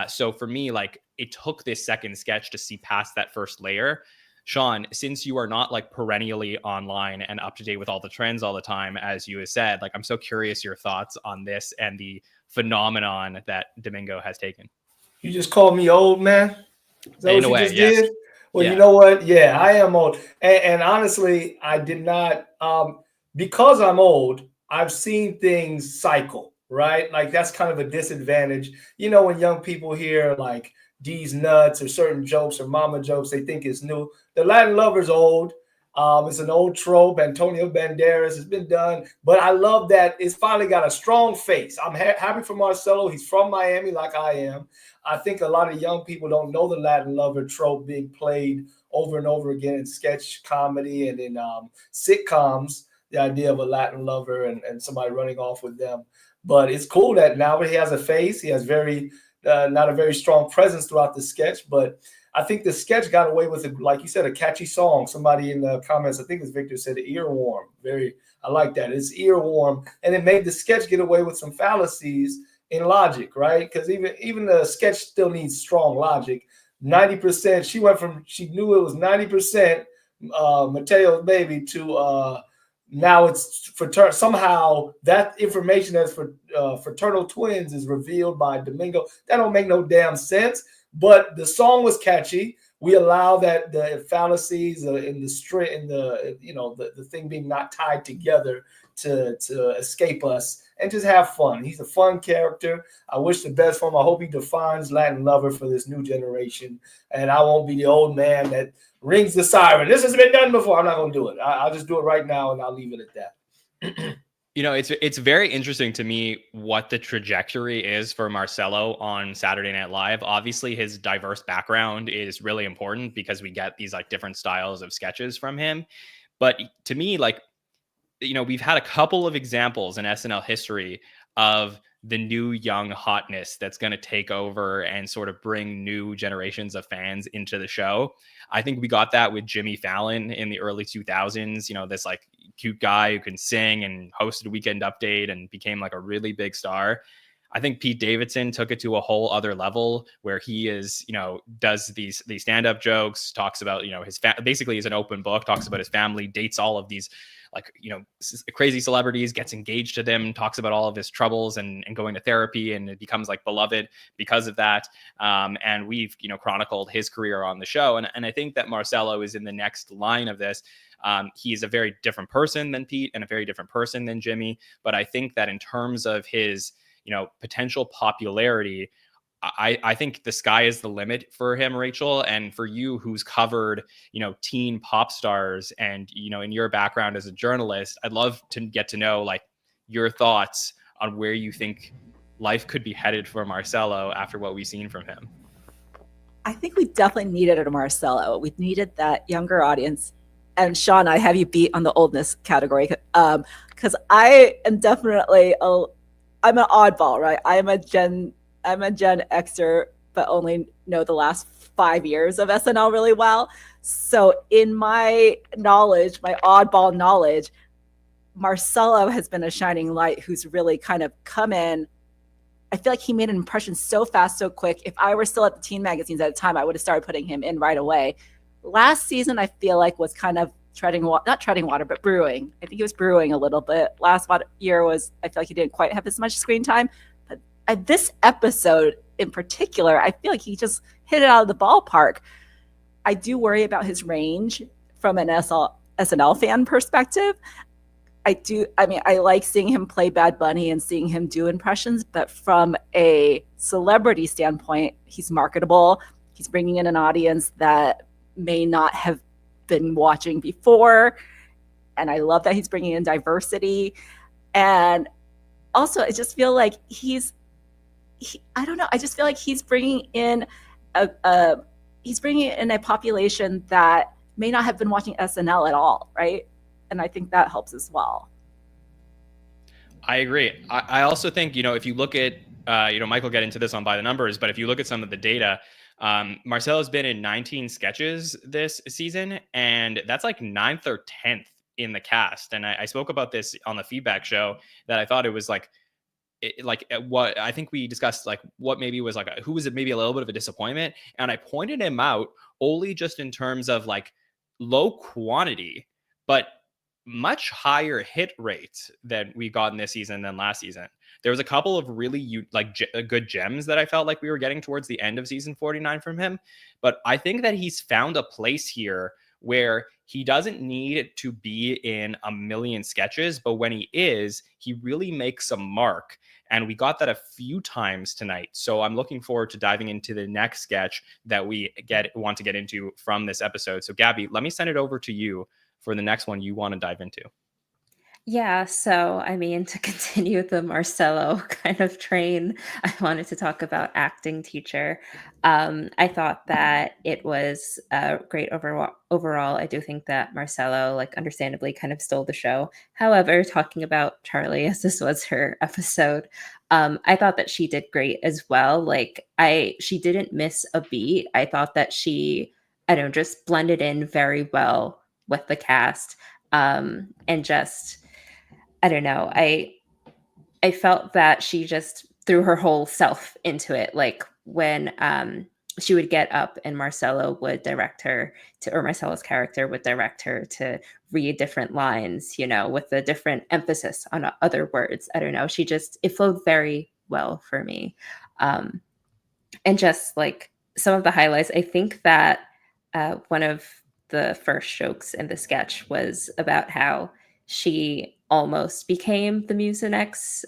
So for me, like it took this second sketch to see past that first layer. Sean, since you are not like perennially online and up to date with all the trends all the time, as you have said, like I'm so curious your thoughts on this and the phenomenon that Domingo has taken. You just called me old, man? Is that In what a you way, just yes. did? Well, Yeah. You know what? Yeah, I am old. And honestly, I did not, because I'm old, I've seen things cycle, right? Like that's kind of a disadvantage. You know, when young people hear like D's nuts or certain jokes or mama jokes, they think it's new. The Latin Lover's old. It's an old trope. Antonio Banderas has been done, but I love that it's finally got a strong face. I'm happy for Marcelo. He's from Miami, like I am. I think a lot of young people don't know the Latin Lover trope being played over and over again in sketch comedy and in sitcoms. The idea of a Latin lover and somebody running off with them, but it's cool that now he has a face. He has very not a very strong presence throughout the sketch, but I think the sketch got away with it, like you said, a catchy song. Somebody in the comments, I think it's Victor, said earworm. I like that. It's earworm, and it made the sketch get away with some fallacies in logic, right? Because even the sketch still needs strong logic. 90%. She knew it was 90% Mateo's baby to now it's somehow that information that's for fraternal twins is revealed by Domingo. That don't make no damn sense. But the song was catchy. We allow that the fallacies in the thing being not tied together to escape us and just have fun. He's a fun character. I wish the best for him. I hope he defines Latin Lover for this new generation. And I won't be the old man that rings the siren. This has been done before. I'm not going to do it. I'll just do it right now and I'll leave it at that. You know, it's very interesting to me what the trajectory is for Marcelo on Saturday Night Live. Obviously, his diverse background is really important because we get these like different styles of sketches from him. But to me, like, you know, we've had a couple of examples in SNL history of the new young hotness that's going to take over and sort of bring new generations of fans into the show. I think we got that with Jimmy Fallon in the early 2000s, you know, this like cute guy who can sing and hosted Weekend Update and became like a really big star. I think Pete Davidson took it to a whole other level where he is, you know, does these stand-up jokes, talks about, you know, basically is an open book, talks about his family, dates all of these like, you know, crazy celebrities, gets engaged to them, talks about all of his troubles and going to therapy, and it becomes like beloved because of that. And we've, you know, chronicled his career on the show. And I think that Marcelo is in the next line of this. He's a very different person than Pete and a very different person than Jimmy. But I think that in terms of his, you know, potential popularity, I think the sky is the limit for him, Rachel, and for you who's covered, you know, teen pop stars and, you know, in your background as a journalist, I'd love to get to know like your thoughts on where you think life could be headed for Marcelo after what we've seen from him. I think we definitely needed a Marcelo. We needed that younger audience. And Sean, I have you beat on the oldness category because I am definitely I'm an oddball, right? I'm a Gen Xer, but only know the last 5 years of SNL really well. So in my knowledge, my oddball knowledge, Marcelo has been a shining light who's really kind of come in. I feel like he made an impression so fast, so quick. If I were still at the teen magazines at the time, I would have started putting him in right away. Last season, I feel like was kind of not treading water, but brewing. I think he was brewing a little bit. Last year I feel like he didn't quite have as much screen time. This episode in particular, I feel like he just hit it out of the ballpark. I do worry about his range from an SNL fan perspective. I like seeing him play Bad Bunny and seeing him do impressions, but from a celebrity standpoint, he's marketable. He's bringing in an audience that may not have been watching before. And I love that he's bringing in diversity. And also, I just feel like I don't know. I just feel like he's bringing in a population that may not have been watching SNL at all, right? And I think that helps as well. I agree. I also think, if you look at, Mike will get into this on By the Numbers, but if you look at some of the data, Marcelo's been in 19 sketches this season, and that's like 9th or 10th in the cast. And I spoke about this on the feedback show, that I thought it was what I think we discussed, like what maybe was like who was it maybe a little bit of a disappointment, and I pointed him out only just in terms of like low quantity, but much higher hit rates than we got in this season than last season. There was a couple of really good gems that I felt like we were getting towards the end of season 49 from him, but I think that he's found a place here where he doesn't need to be in a million sketches, but when he is, he really makes a mark. And we got that a few times tonight. So I'm looking forward to diving into the next sketch that we want to get into from this episode. So Gabby, let me send it over to you for the next one you want to dive into. Yeah, so I mean, to continue the Marcelo kind of train, I wanted to talk about acting teacher. I thought that it was great overall. I do think that Marcelo, like, understandably kind of stole the show. However, talking about Charli, as this was her episode, I thought that she did great as well. Like, she didn't miss a beat. I thought that she, just blended in very well with the cast, and just, I felt that she just threw her whole self into it. Like when she would get up and Marcelo would direct her to, or Marcelo's character would direct her to read different lines, with a different emphasis on other words. It flowed very well for me. And just like some of the highlights, I think that one of the first jokes in the sketch was about how she almost became the Mucinex,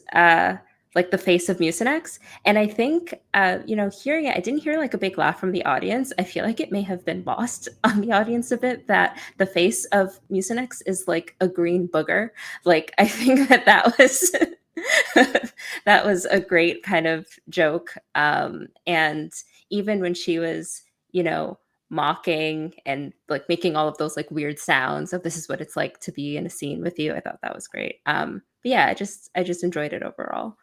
like the face of Mucinex. And I think, hearing it, I didn't hear like a big laugh from the audience. I feel like it may have been lost on the audience a bit that the face of Mucinex is like a green booger. Like, I think that was that was a great kind of joke. And even when she was, mocking and like making all of those like weird sounds of this is what it's like to be in a scene with you, I thought that was great. But yeah, I just enjoyed it overall.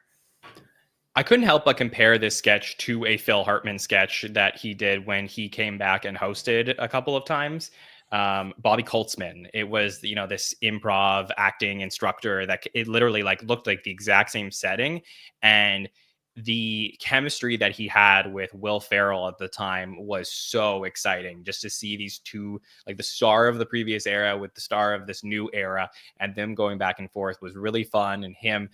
I couldn't help but compare this sketch to a Phil Hartman sketch that he did when he came back and hosted a couple of times. Bobby Koltzman. It was, this improv acting instructor that it literally like looked like the exact same setting, and the chemistry that he had with Will Ferrell at the time was so exciting, just to see these two, like the star of the previous era with the star of this new era, and them going back and forth was really fun. And him,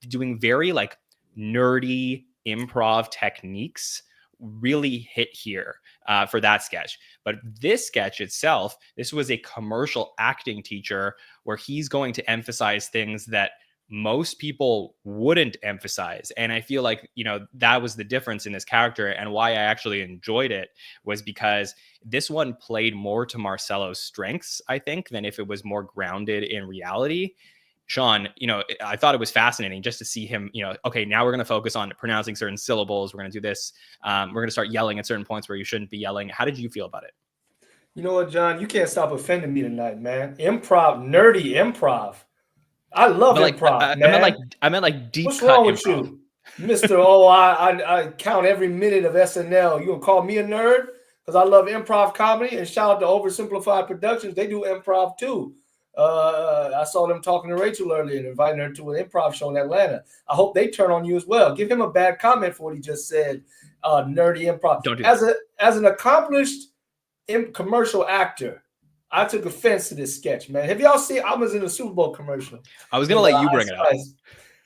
doing very like nerdy improv techniques really hit here for that sketch. But this sketch itself, this was a commercial acting teacher where he's going to emphasize things that most people wouldn't emphasize. And I feel like, that was the difference in this character, and why I actually enjoyed it was because this one played more to Marcelo's strengths, I think, than if it was more grounded in reality. Sean, I thought it was fascinating just to see him, okay, now we're going to focus on pronouncing certain syllables. We're going to do this. We're going to start yelling at certain points where you shouldn't be yelling. How did you feel about it? You know what, John? You can't stop offending me tonight, man. Improv, nerdy improv. I love improv, man. I meant like deep. What's wrong with you, Mister? I count every minute of SNL. You gonna call me a nerd because I love improv comedy? And shout out to Oversimplified Productions. They do improv too. I saw them talking to Rachel earlier and inviting her to an improv show in Atlanta. I hope they turn on you as well. Give him a bad comment for what he just said. Nerdy improv. Don't do that. As an accomplished commercial actor, I took offense to this sketch, man. Have y'all seen? I was in a Super Bowl commercial. I was gonna let you bring it up.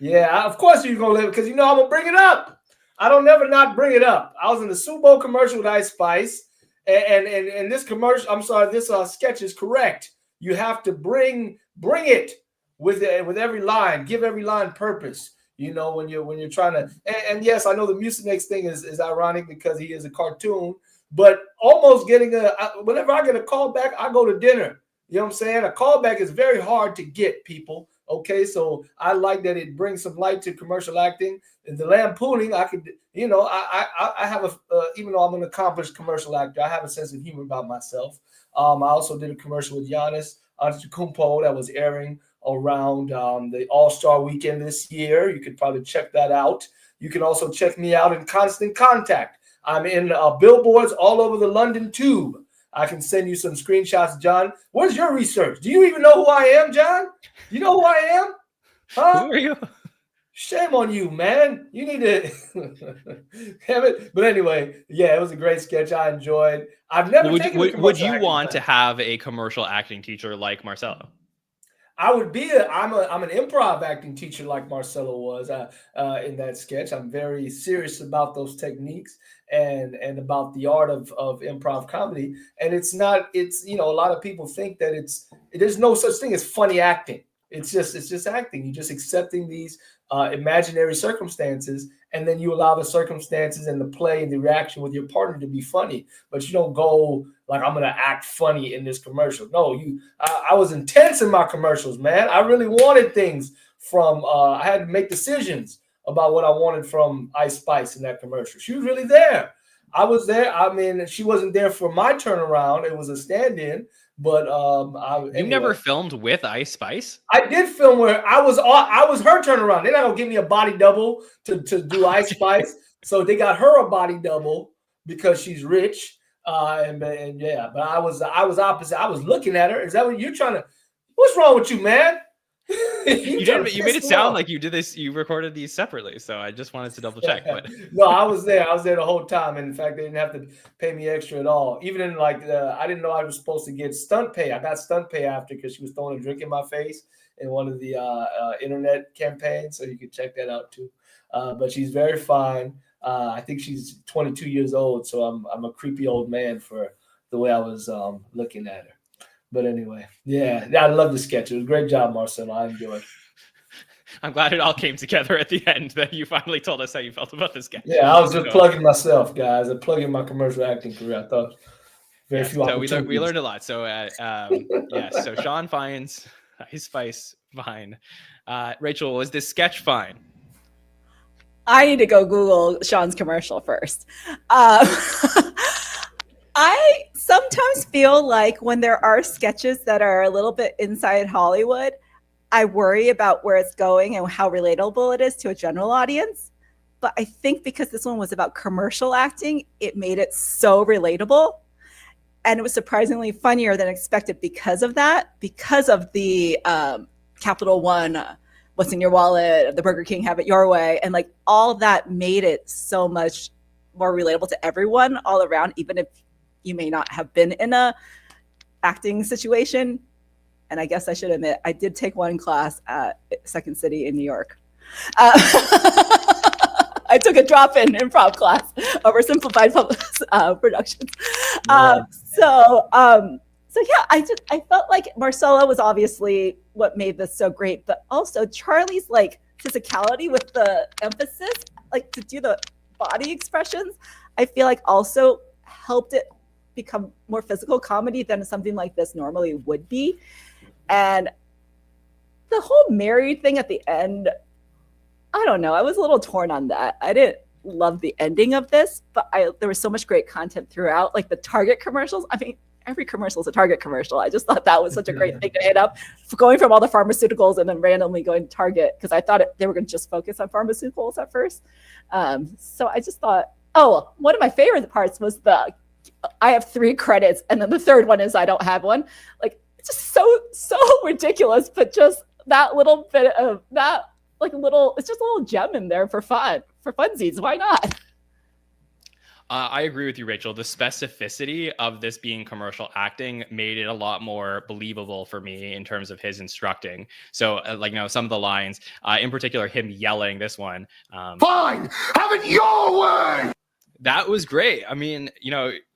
Yeah, of course you're gonna let it because I'm gonna bring it up. I don't never not bring it up. I was in the Super Bowl commercial with Ice Spice, and this commercial. I'm sorry, this sketch is correct. You have to bring it with every line. Give every line purpose. You know, when you're trying to, and yes, I know the Mucinex thing is ironic because he is a cartoon, but almost getting whenever I get a call back, I go to dinner. You know what I'm saying? A callback is very hard to get, people. Okay, so I like that it brings some light to commercial acting. And the lampooning, I could, you know, I have even though I'm an accomplished commercial actor, I have a sense of humor about myself. I also did a commercial with Giannis Antetokounmpo that was airing around the All-Star weekend this year. You could probably check that out. You can also check me out in Constant Contact. I'm in billboards all over the London Tube. I can send you some screenshots, John. Where's your research? Do you even know who I am, John? You know who I am? Huh? Who are you? Shame on you, man. You need to have it. But anyway, yeah, it was a great sketch. I enjoyed. I've never taken a would commercial you acting want to class. have a commercial acting teacher like Marcelo? I would be I'm an improv acting teacher like Marcelo was in that sketch. I'm very serious about those techniques and about the art of improv comedy. And it's you know, a lot of people think that there's no such thing as funny acting. It's just acting. You're just accepting these imaginary circumstances, and then you allow the circumstances and the play and the reaction with your partner to be funny. But you don't go like, I'm gonna act funny in this commercial. No, I was intense in my commercials, man. I really wanted things from. I had to make decisions about what I wanted from Ice Spice in that commercial. She was really there. I was there. I mean, she wasn't there for my turnaround. It was a stand-in. But You never filmed with Ice Spice? I did film where I was her turnaround. They're not gonna give me a body double to do Ice Spice, so they got her a body double because she's rich. And yeah, but I was opposite. I was looking at her. Is that what you're trying to? What's wrong with you, man? You made it sound like you did this. You recorded these separately, so I just wanted to double check. But no, I was there. I was there the whole time. And in fact, they didn't have to pay me extra at all. Even in I didn't know I was supposed to get stunt pay. I got stunt pay after because she was throwing a drink in my face in one of the internet campaigns. So you can check that out too. But she's very fine. I think she's 22 years old. So I'm a creepy old man for the way I was looking at her. But anyway, yeah, I love the sketch. It was a great job, Marcelo. I enjoyed it. I'm glad it all came together at the end that you finally told us how you felt about this sketch. Yeah, I was just plugging myself, guys. I'm plugging my commercial acting career. I thought very few opportunities. So we learned a lot. So so Sean finds Ice Spice fine. Rachel, was this sketch fine? I need to go Google Sean's commercial first. I sometimes feel like when there are sketches that are a little bit inside Hollywood, I worry about where it's going and how relatable it is to a general audience. But I think because this one was about commercial acting, it made it so relatable. And it was surprisingly funnier than expected because of that, because of the Capital One, what's in your wallet, the Burger King, have it your way. And like all that made it so much more relatable to everyone all around, even if you may not have been in a acting situation. And I guess I should admit, I did take one class at Second City in New York. I took a drop-in improv class over simplified productions. So yeah, I felt like Marcelo was obviously what made this so great, but also Charlie's like physicality with the emphasis, like to do the body expressions, I feel like also helped it become more physical comedy than something like this normally would be. And the whole married thing at the end, I don't know. I was a little torn on that. I didn't love the ending of this, but there was so much great content throughout, like the Target commercials. I mean, every commercial is a Target commercial. I just thought that was such a great thing to hit up, going from all the pharmaceuticals and then randomly going to Target, because I thought they were going to just focus on pharmaceuticals at first. So I just thought, one of my favorite parts was I have 3 credits, and then the third one is I don't have one. Like, it's just so ridiculous, but just that little bit of that, like it's just a little gem in there for funsies. Why not? I agree with you, Rachel. The specificity of this being commercial acting made it a lot more believable for me in terms of his instructing. So, some of the lines, in particular, him yelling this one. Fine, have it your way. That was great. I mean,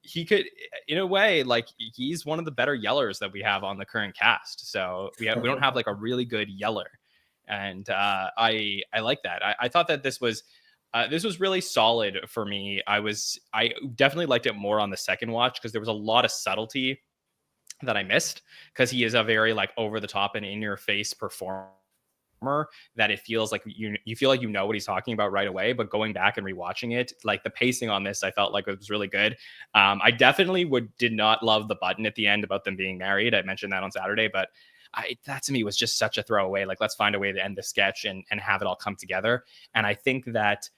he could, in a way, like he's one of the better yellers that we have on the current cast. So we don't have like a really good yeller. And I like that. I thought that this was really solid for me. I definitely liked it more on the second watch because there was a lot of subtlety that I missed, because he is a very like over the top and in your face performer that it feels like you feel like you know what he's talking about right away. But going back and rewatching it, like the pacing on this, I felt like it was really good. I definitely did not love the button at the end about them being married. I mentioned that on Saturday, but that to me was just such a throwaway. Like, let's find a way to end the sketch and have it all come together. And I think that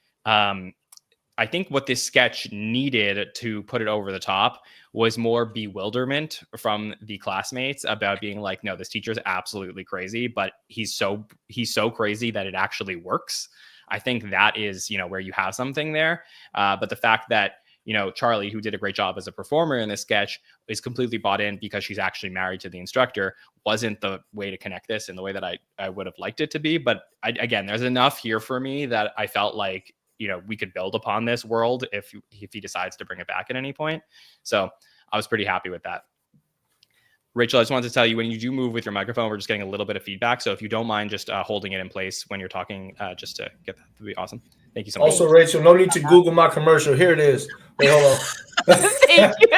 I think what this sketch needed to put it over the top was more bewilderment from the classmates about being like, no, this teacher's absolutely crazy, but he's so crazy that it actually works. I think that is, where you have something there. But the fact that, Charli, who did a great job as a performer in this sketch, is completely bought in because she's actually married to the instructor, wasn't the way to connect this in the way that I would have liked it to be. But again, there's enough here for me that I felt like, we could build upon this world if he decides to bring it back at any point. So I was pretty happy with that. Rachel, I just wanted to tell you, when you do move with your microphone, we're just getting a little bit of feedback. So if you don't mind just holding it in place when you're talking, just to get that, would be awesome. Thank you so much. Also, Rachel, no need to Google my commercial. Here it is. Wait, hold on. Thank you.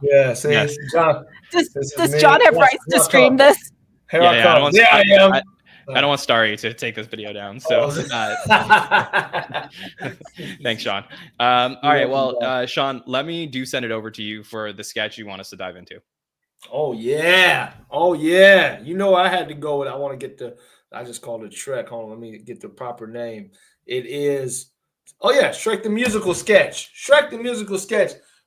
Yeah, see, Yes. John. Does John have rights to stream this? Here I come. I am. I don't want Starry to take this video down. So thanks, Sean. All right. Well, Sean, let me send it over to you for the sketch you want us to dive into. Oh, yeah. I had to go with, I just called it Shrek. Hold on, let me get the proper name. It is, Shrek the musical sketch.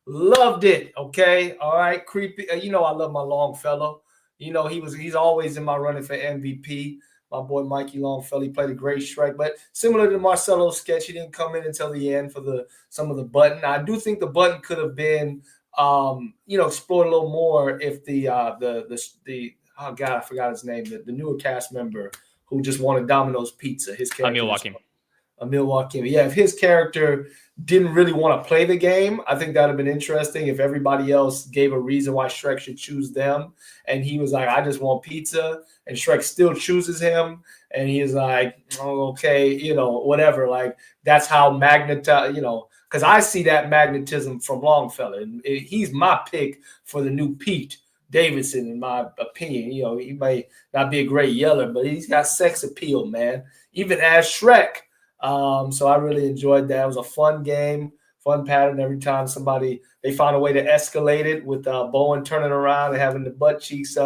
Loved it. Okay. All right. Creepy. I love my Longfellow. He's always in my running for MVP. My boy Mikey Longfellow, he played a great Shrek, but similar to Marcelo's sketch, he didn't come in until the end for some of the button. I do think the button could have been, explored a little more if the oh God, I forgot his name, the newer cast member who just wanted Domino's pizza. His character, Emil Joachim. Yeah, if his character didn't really want to play the game, I think that would have been interesting if everybody else gave a reason why Shrek should choose them. And he was like, I just want pizza. And Shrek still chooses him. And he is like, oh, okay, whatever. Like, that's how because I see that magnetism from Longfellow. And he's my pick for the new Pete Davidson, in my opinion. He may not be a great yeller, but he's got sex appeal, man. Even as Shrek. So I really enjoyed that. It was a fun game, fun pattern. Every time they found a way to escalate it with Bowen turning around and having the butt cheeks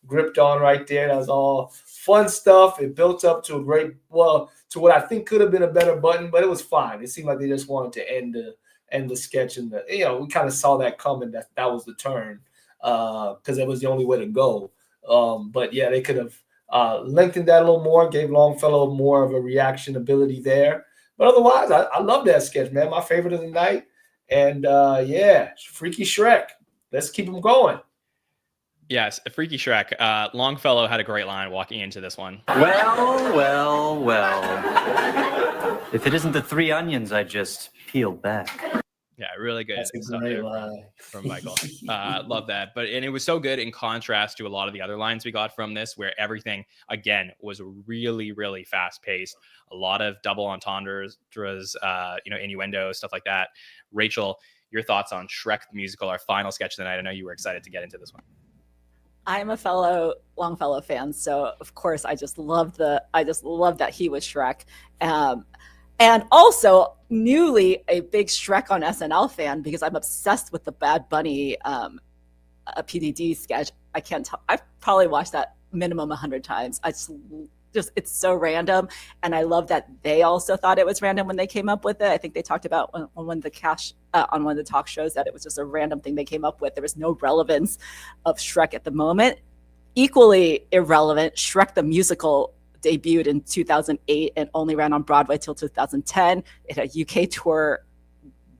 gripped on right there. That was all fun stuff. It built up to to what I think could have been a better button, but it was fine. It seemed like they just wanted to end the sketch, and we kind of saw that coming. That was the turn because it was the only way to go. But yeah, they could have lengthened that a little more, gave Longfellow more of a reaction ability there. But otherwise, I love that sketch, man. My favorite of the night. And Freaky Shrek. Let's keep him going. Yes, Freaky Shrek. Longfellow had a great line walking into this one. Well. If it isn't the 3 onions I just peeled back. Yeah, really good That's a stuff great there line from Michael. Love that. And it was so good in contrast to a lot of the other lines we got from this, where everything, again, was really, really fast paced. A lot of double entendres, innuendo, stuff like that. Rachel, your thoughts on Shrek the Musical, our final sketch of the night. I know you were excited to get into this one. I'm a fellow Longfellow fan, so of course I just love that he was Shrek. And also newly a big Shrek on SNL fan, because I'm obsessed with the Bad Bunny a PDD sketch. I can't tell. I've probably watched that minimum 100 times. I just it's so random, and I love that they also thought it was random when they came up with it. I think they talked about on one of the talk shows that it was just a random thing they came up with. There was no relevance of Shrek at the moment. Equally irrelevant, Shrek the Musical debuted in 2008 and only ran on Broadway till 2010. It had a UK tour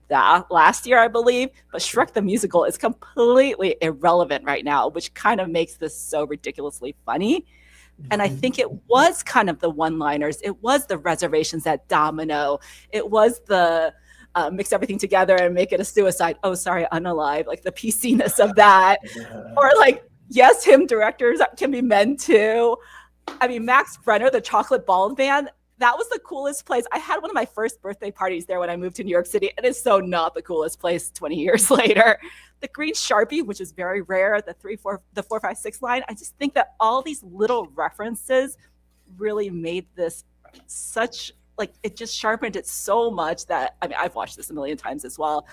that last year, I believe, but Shrek the Musical is completely irrelevant right now, which kind of makes this so ridiculously funny. And I think it was kind of the one-liners. It was the reservations at Domino. It was the mix everything together and make it a suicide. Oh, sorry, unalive. Like the PC-ness of that. Or like, yes, him directors can be men too. I mean, Max Brenner, the chocolate bald man, that was the coolest place. I had one of my first birthday parties there when I moved to New York City. It is so not the coolest place 20 years later. The green Sharpie, which is very rare, the 456 line. I just think that all these little references really made this such, like, it just sharpened it so much that, I mean, I've watched this a million times as well.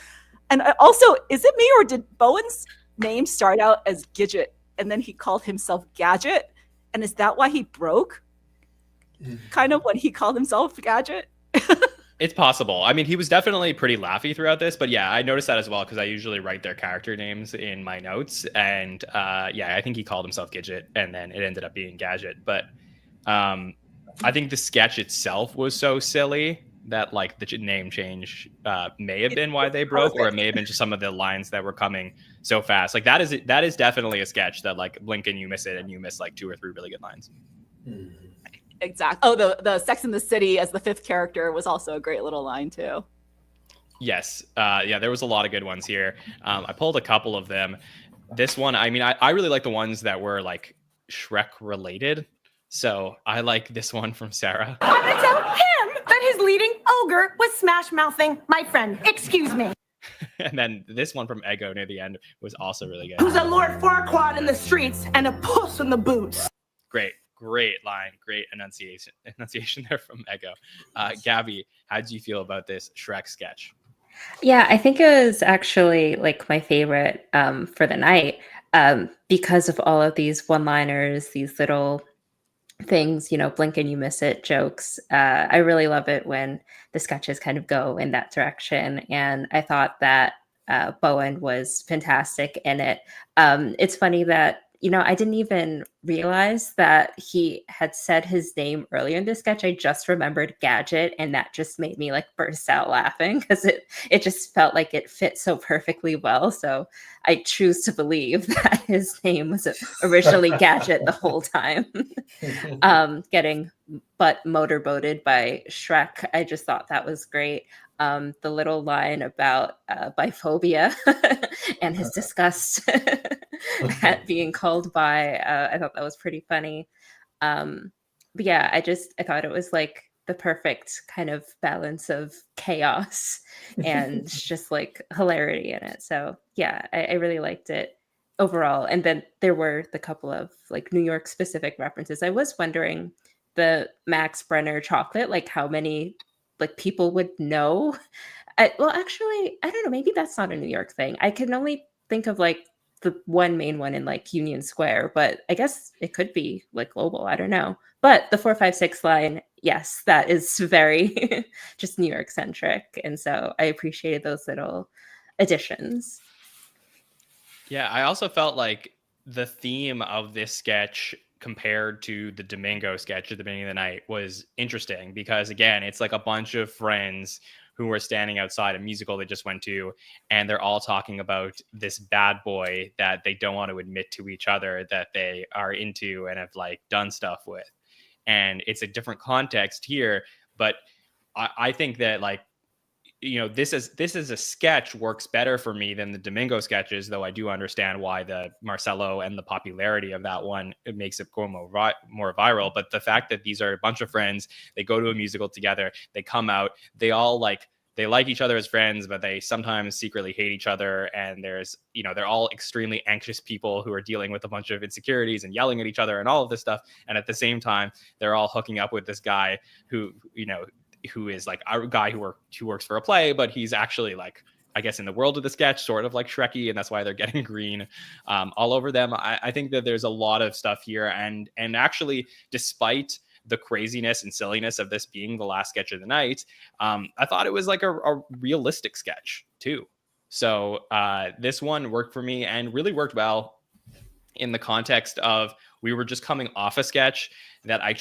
And also, is it me or did Bowen's name start out as Gidget and then he called himself Gadget? And is that why he broke? Kind of when he called himself Gadget? It's possible. I mean, he was definitely pretty laughy throughout this, but yeah, I noticed that as well because I usually write their character names in my notes. And yeah, I think he called himself Gidget and then it ended up being Gadget. But I think the sketch itself was so silly that like the name change may have been why they broke, or it may have been just some of the lines that were coming so fast. Like that is definitely a sketch that like blink and you miss it and you miss like 2 or 3 really good lines. Exactly. Oh, the Sex in the City as the 5th character was also a great little line too. Yes. Yeah, there was a lot of good ones here. I pulled a couple of them. This one, I mean, I really like the ones that were like Shrek related. So I like this one from Sarah. I'm gonna tell him that his leading ogre was smash mouthing my friend. Excuse me. And then this one from Ego near the end was also really good. Who's a Lord Farquaad in the streets and a puss in the boots? Great line, great enunciation there from Ego. Gabby, how did you feel about this Shrek sketch? Yeah, I think it was actually like my favorite for the night because of all of these one-liners, these little things, you know, blink and you miss it jokes. I really love it when the sketches kind of go in that direction. And I thought that Bowen was fantastic in it. It's funny that, you know, I didn't even realize that he had said his name earlier in the sketch. I just remembered Gadget, and that just made me like burst out laughing because it just felt like it fit so perfectly well. So I choose to believe that his name was originally Gadget the whole time. Getting butt motorboated by Shrek, I just thought that was great. The little line about biphobia and his disgust at being called by, I thought that was pretty funny. But yeah, I thought it was like the perfect kind of balance of chaos and just like hilarity in it. So yeah, I really liked it overall. And then there were the couple of like New York specific references. I was wondering the Max Brenner chocolate, like how many like people would know. Well, actually, I don't know. Maybe that's not a New York thing. I can only think of like the one main one in like Union Square, but I guess it could be like global. I don't know. But the 456 line, yes, that is very just New York centric. And so I appreciated those little additions. Yeah, I also felt like the theme of this sketch compared to the Domingo sketch at the beginning of the night was interesting because again, it's like a bunch of friends who were standing outside a musical they just went to, and they're all talking about this bad boy that they don't want to admit to each other that they are into and have like done stuff with. And it's a different context here, but I think that like, you know, this is a sketch works better for me than the Domingo sketches, though I do understand why the Marcelo and the popularity of that one, it makes it go more viral. But the fact that these are a bunch of friends, they go to a musical together, they come out, they all like each other as friends, but they sometimes secretly hate each other. And there's, you know, they're all extremely anxious people who are dealing with a bunch of insecurities and yelling at each other and all of this stuff. And at the same time, they're all hooking up with this guy who, you know, who is like a guy who works for a play, but he's actually like, I guess in the world of the sketch, sort of like Shreky, and that's why they're getting green all over them. I think that there's a lot of stuff here, and actually, despite the craziness and silliness of this being the last sketch of the night, I thought it was like a realistic sketch too. So this one worked for me and really worked well in the context of we were just coming off a sketch that I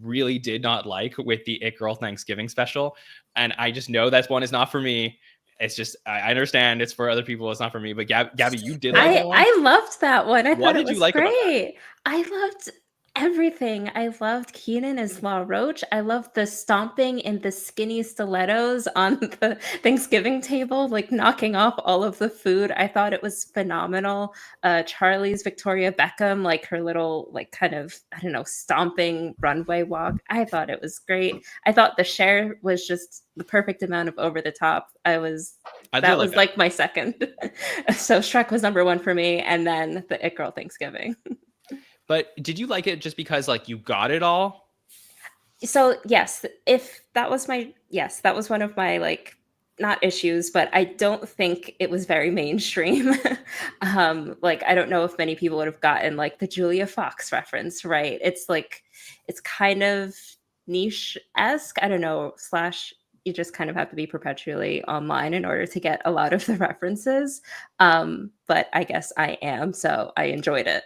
really did not like with the It Girl Thanksgiving special. And I just know that one is not for me. It's just, I understand it's for other people. It's not for me. But Gabby, you did like that one? I loved that one. I What thought did it was you like about great. I loved everything. I loved Keenan as La Roach. I loved the stomping in the skinny stilettos on the Thanksgiving table, like knocking off all of the food. I thought it was phenomenal. Charlie's Victoria Beckham, like her little, like kind of, I don't know, stomping runway walk. I thought it was great. I thought the share was just the perfect amount of over the top. That was like my second. So Shrek was number one for me, and then the It Girl Thanksgiving. But did you like it just because like you got it all? So yes, that was one of my like not issues, but I don't think it was very mainstream. Like I don't know if many people would have gotten like the Julia Fox reference, right? It's like it's kind of niche-esque. I don't know, / you just kind of have to be perpetually online in order to get a lot of the references. But I guess I am, so I enjoyed it.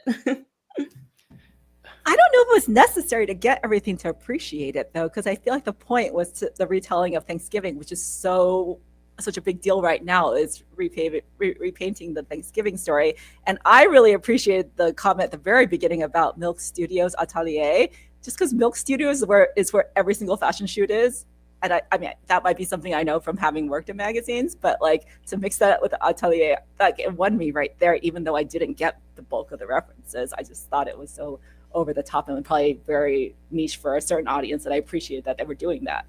I don't know if it was necessary to get everything to appreciate it, though, because I feel like the point was the retelling of Thanksgiving, which is such a big deal right now, is repainting the Thanksgiving story. And I really appreciated the comment at the very beginning about Milk Studios Atelier, just because Milk Studios is where every single fashion shoot is. And I mean, that might be something I know from having worked in magazines, but like to mix that with the Atelier, like it won me right there, even though I didn't get the bulk of the references. I just thought it was so over the top and probably very niche for a certain audience, and I appreciate that they were doing that.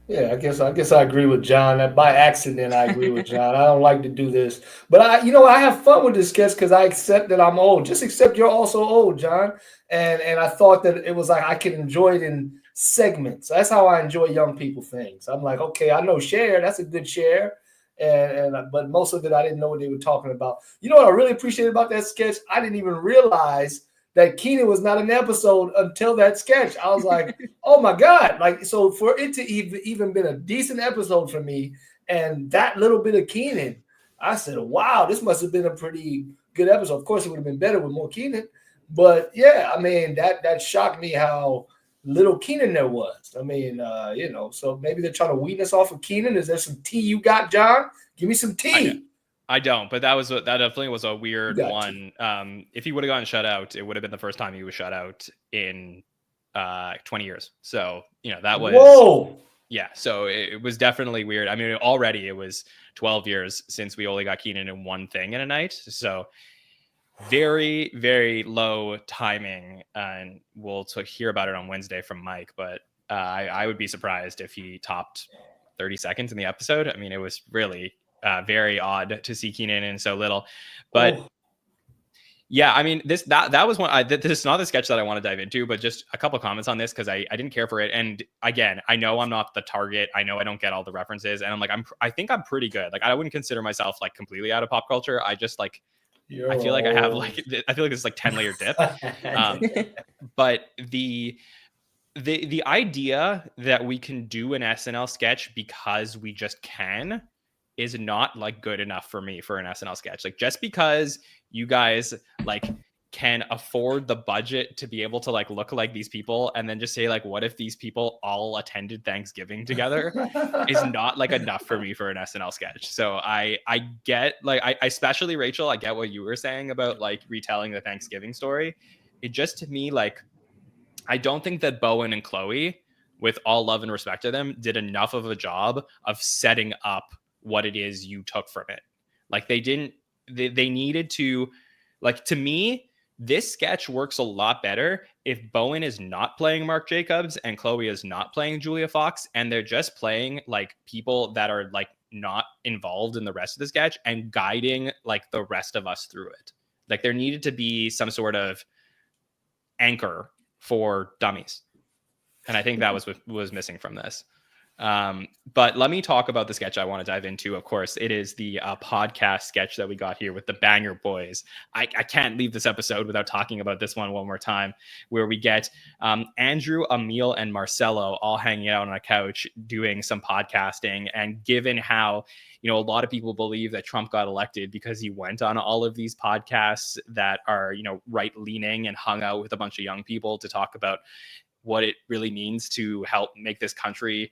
Yeah, I guess I agree with John. That by accident, I agree with John. I don't like to do this, but I have fun with this sketch because I accept that I'm old. Just accept you're also old, John. And I thought that it was like I could enjoy it in segments. That's how I enjoy young people things. I'm like, okay, I know Cher, that's a good Cher. But most of it I didn't know what they were talking about. You know what I really appreciate about that sketch? I didn't even realize that Keenan was not an episode until that sketch. I was like, oh my God. Like, so for it to even been a decent episode for me and that little bit of Keenan, I said, wow, this must have been a pretty good episode. Of course, it would have been better with more Keenan. But yeah, I mean, that shocked me how little Keenan there was. I mean, so maybe they're trying to wean us off of Keenan. Is there some tea you got, John? Give me some tea. I don't, but that definitely was a weird one. If he would have gotten shut out, it would have been the first time he was shut out in 20 years. So, that was whoa. Yeah, so it was definitely weird. I mean, already it was 12 years since we only got Keenan in one thing in a night. So very, very low timing, and we'll hear about it on Wednesday from Mike, but I would be surprised if he topped 30 seconds in the episode. I mean, it was really very odd to see Keenan in so little, but yeah, I mean, that was one. This is not the sketch that I want to dive into, but just a couple of comments on this because I didn't care for it. And again, I know I'm not the target. I know I don't get all the references, and I'm like, I think I'm pretty good. Like, I wouldn't consider myself like completely out of pop culture. I just like, I feel like I have like, I feel like it's like 10-layer dip. But the idea that we can do an SNL sketch because we just can is not like good enough for me for an SNL sketch. Like, just because you guys like can afford the budget to be able to like look like these people and then just say like, what if these people all attended Thanksgiving together is not like enough for me for an SNL sketch. So I get like, I especially Rachel, I get what you were saying about like retelling the Thanksgiving story. It just, to me, like, I don't think that Bowen and Chloe, with all love and respect to them, did enough of a job of setting up what it is you took from it. Like, they needed to, like, to me, this sketch works a lot better if Bowen is not playing Marc Jacobs and Chloe is not playing Julia Fox, and they're just playing like people that are like not involved in the rest of the sketch and guiding like the rest of us through it. Like, there needed to be some sort of anchor for dummies. And I think that was missing from this. But let me talk about the sketch I want to dive into. Of course, it is the podcast sketch that we got here with the Banger Boys. I can't leave this episode without talking about this one more time, where we get Andrew, Emil, and Marcelo all hanging out on a couch doing some podcasting. And given how, a lot of people believe that Trump got elected because he went on all of these podcasts that are, right-leaning and hung out with a bunch of young people to talk about what it really means to help make this country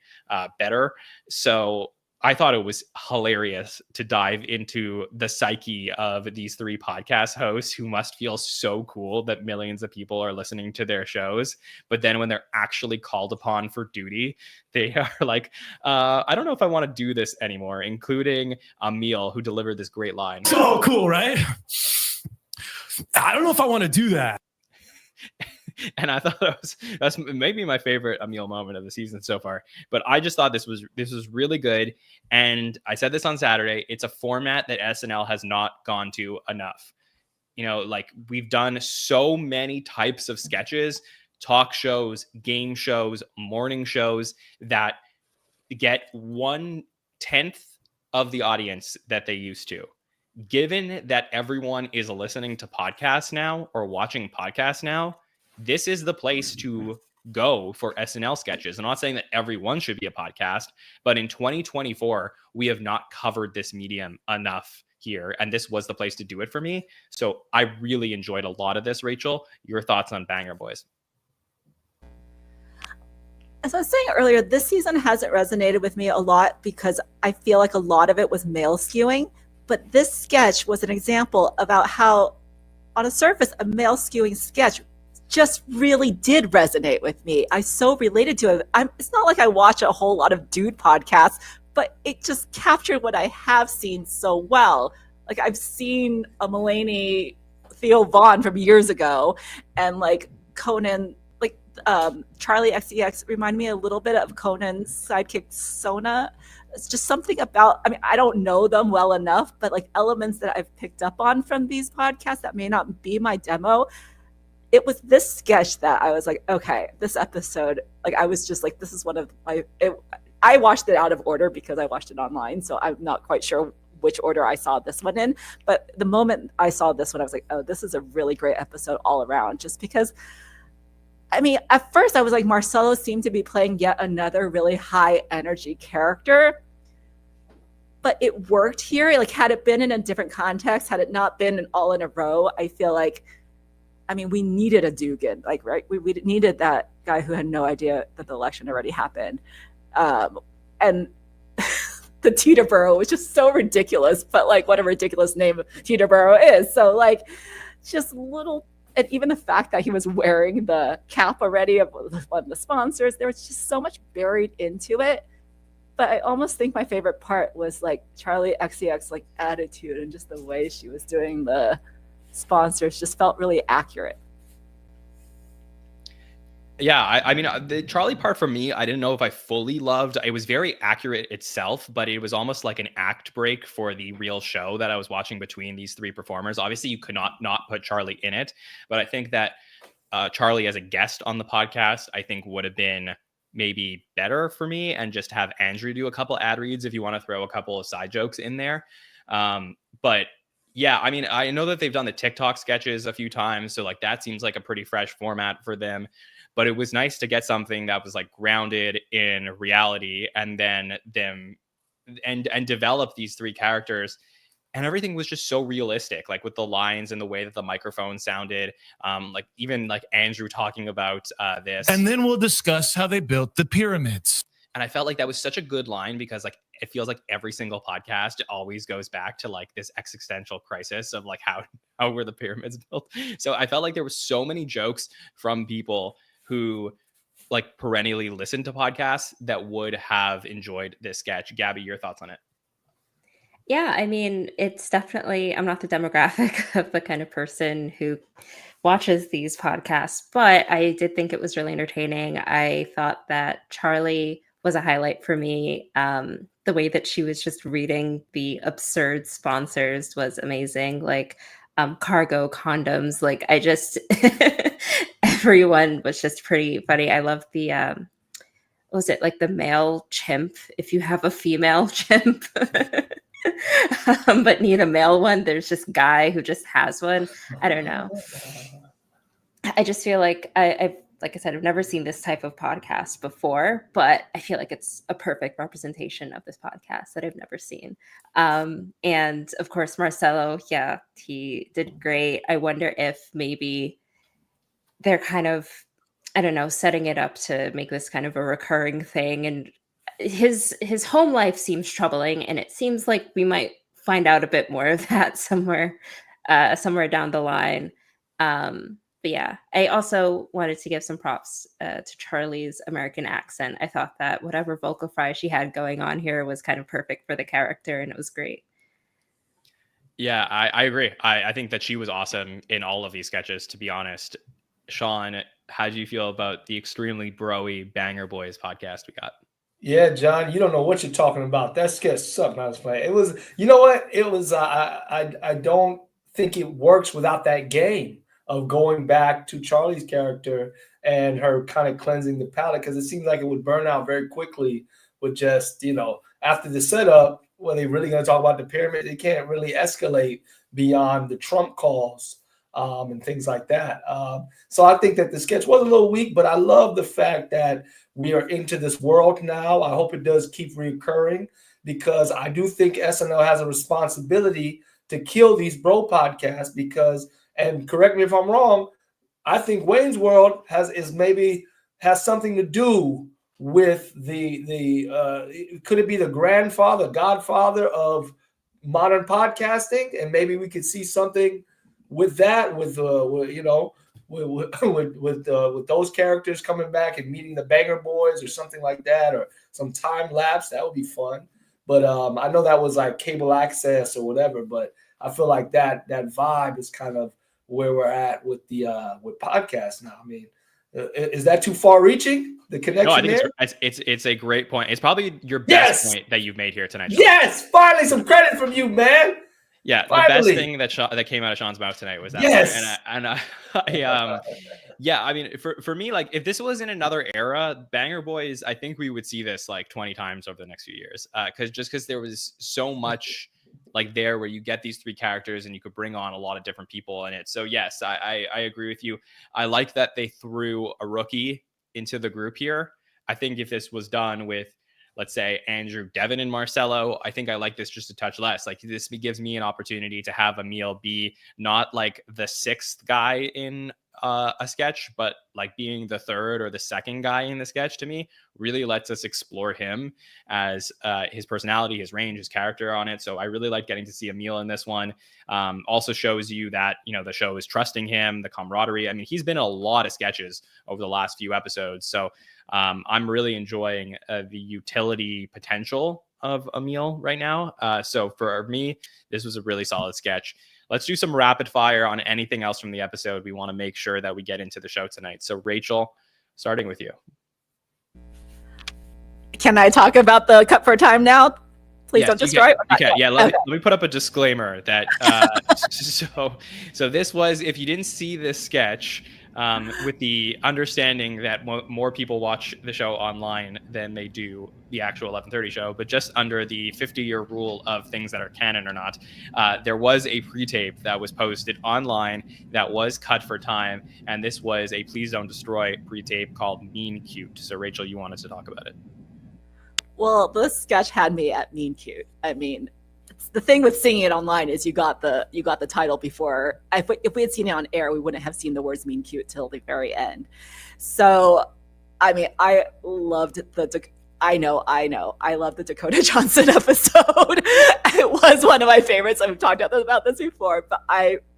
better. So I thought it was hilarious to dive into the psyche of these three podcast hosts who must feel so cool that millions of people are listening to their shows. But then when they're actually called upon for duty, they are like, I don't know if I want to do this anymore, including Emil, who delivered this great line. So cool, right? I don't know if I want to do that. And I thought that's maybe my favorite Emil moment of the season so far. But I just thought this was really good. And I said this on Saturday. It's a format that SNL has not gone to enough. You know, like we've done so many types of sketches, talk shows, game shows, morning shows that get 1/10 of the audience that they used to. Given that everyone is listening to podcasts now or watching podcasts now, this is the place to go for SNL sketches. I'm not saying that everyone should be a podcast, but in 2024, we have not covered this medium enough here. And this was the place to do it for me. So I really enjoyed a lot of this. Rachel, your thoughts on Banger Boys? As I was saying earlier, this season hasn't resonated with me a lot because I feel like a lot of it was male skewing. But this sketch was an example about how, on a surface, a male skewing sketch just really did resonate with me. I so related to it. It's not like I watch a whole lot of dude podcasts, but it just captured what I have seen so well. Like I've seen a Mulaney, Theo Vaughn from years ago, and like Conan, like Charli XCX reminded me a little bit of Conan's sidekick Sona. It's just something about, I mean, I don't know them well enough, but like elements that I've picked up on from these podcasts that may not be my demo. It was this sketch that I was like, okay, this episode, like I was just like, this is one of my, I watched it out of order because I watched it online. So I'm not quite sure which order I saw this one in. But the moment I saw this one, I was like, oh, this is a really great episode all around. Just because, I mean, at first I was like, Marcelo seemed to be playing yet another really high energy character. But it worked here. Like had it been in a different context, had it not been an all in a row, I feel like, I mean, we needed a Dugan, like, right? We needed that guy who had no idea that the election already happened. And the Teterboro was just so ridiculous, but like what a ridiculous name Teterboro is. So like just little, and even the fact that he was wearing the cap already of one of the sponsors, there was just so much buried into it. But I almost think my favorite part was like Charli XCX like attitude and just the way she was doing the sponsors just felt really accurate. Yeah, I mean, the Charli part for me, I didn't know if I fully loved. It was very accurate itself, but it was almost like an act break for the real show that I was watching between these three performers. Obviously, you could not put Charli in it, but I think that Charli as a guest on the podcast, I think would have been maybe better for me, and just have Andrew do a couple ad reads if you want to throw a couple of side jokes in there. But yeah, I mean, I know that they've done the TikTok sketches a few times, so like that seems like a pretty fresh format for them. But it was nice to get something that was like grounded in reality, and then them and develop these three characters. And everything was just so realistic, like with the lines and the way that the microphone sounded, like even like Andrew talking about this. And then we'll discuss how they built the pyramids. And I felt like that was such a good line because like it feels like every single podcast always goes back to like this existential crisis of like how were the pyramids built. So I felt like there were so many jokes from people who like perennially listen to podcasts that would have enjoyed this sketch. Gabby, your thoughts on it? Yeah, I mean, it's definitely, I'm not the demographic of the kind of person who watches these podcasts, but I did think it was really entertaining. I thought that Charli was a highlight for me. The way that she was just reading the absurd sponsors was amazing. Like cargo condoms, like I just, everyone was just pretty funny. I love the, what was it, like the male chimp? If you have a female chimp, but need a male one, there's this guy who just has one. I don't know. I just feel like I've, like I said, I've never seen this type of podcast before, but I feel like it's a perfect representation of this podcast that I've never seen. And of course, Marcelo, yeah, he did great. I wonder if maybe they're kind of, I don't know, setting it up to make this kind of a recurring thing. And his home life seems troubling, and it seems like we might find out a bit more of that somewhere down the line. But yeah, I also wanted to give some props to Charli's American accent. I thought that whatever vocal fry she had going on here was kind of perfect for the character, and it was great. Yeah, I agree. I think that she was awesome in all of these sketches, to be honest. Sean, how do you feel about the extremely bro-y Banger Boys podcast we got? Yeah, John, you don't know what you're talking about. That sketch sucked. I was playing. It was, you know what? It was. I don't think it works without that game of going back to Charli's character and her kind of cleansing the palate, because it seems like it would burn out very quickly with just, after the setup, when they're really going to talk about the pyramid, it can't really escalate beyond the Trump calls and things like that. So I think that the sketch was a little weak, but I love the fact that we are into this world now. I hope it does keep reoccurring, because I do think SNL has a responsibility to kill these bro podcasts, because, and correct me if I'm wrong, I think Wayne's World has something to do with could it be the godfather of modern podcasting, and maybe we could see something with that, with those characters coming back and meeting the Banger Boys or something like that, or some time lapse. That would be fun. But I know that was like cable access or whatever, but I feel like that vibe is kind of where we're at with podcasts now. I mean, is that too far reaching? The connection? No, I think it's a great point. It's probably your best point that you've made here tonight, Sean. Yes, finally some credit from you, man. Yeah, finally. The best thing that came out of Sean's mouth tonight was that. Yes. Yeah, I mean, for me, like, if this was in another era, Banger Boys, I think we would see this like 20 times over the next few years, because there was so much like there where you get these three characters and you could bring on a lot of different people in it. So yes, I agree with you. I like that they threw a rookie into the group here. I think if this was done with, let's say, Andrew, Devin, and Marcelo, I think I like this just a touch less. Like, this gives me an opportunity to have Emil be not like the sixth guy in a sketch, but like being the third or the second guy in the sketch, to me really lets us explore him as his personality, his range, his character on it. So I really like getting to see Emil in this one. Also shows you that, the show is trusting him, the camaraderie. I mean, he's been in a lot of sketches over the last few episodes. So I'm really enjoying the utility potential of Emil right now. So for me, this was a really solid sketch. Let's do some rapid fire on anything else from the episode. We want to make sure that we get into the show tonight. So Rachel, starting with you. Can I talk about the Cut for Time now? Please don't destroy it. Okay, yeah. Let me put up a disclaimer that so this was, if you didn't see this sketch, with the understanding that more people watch the show online than they do the actual 11:30 show, but just under the 50-year rule of things that are canon or not, there was a pre-tape that was posted online that was cut for time, and this was a Please Don't Destroy pre-tape called Mean Cute. So Rachel, you wanted to talk about it. Well, this sketch had me at Mean Cute. I mean, the thing with seeing it online is you got the title before. If we had seen it on air, we wouldn't have seen the words "mean cute" till the very end. So, I mean, I loved I love the Dakota Johnson episode. It was one of my favorites. I've talked about this before, but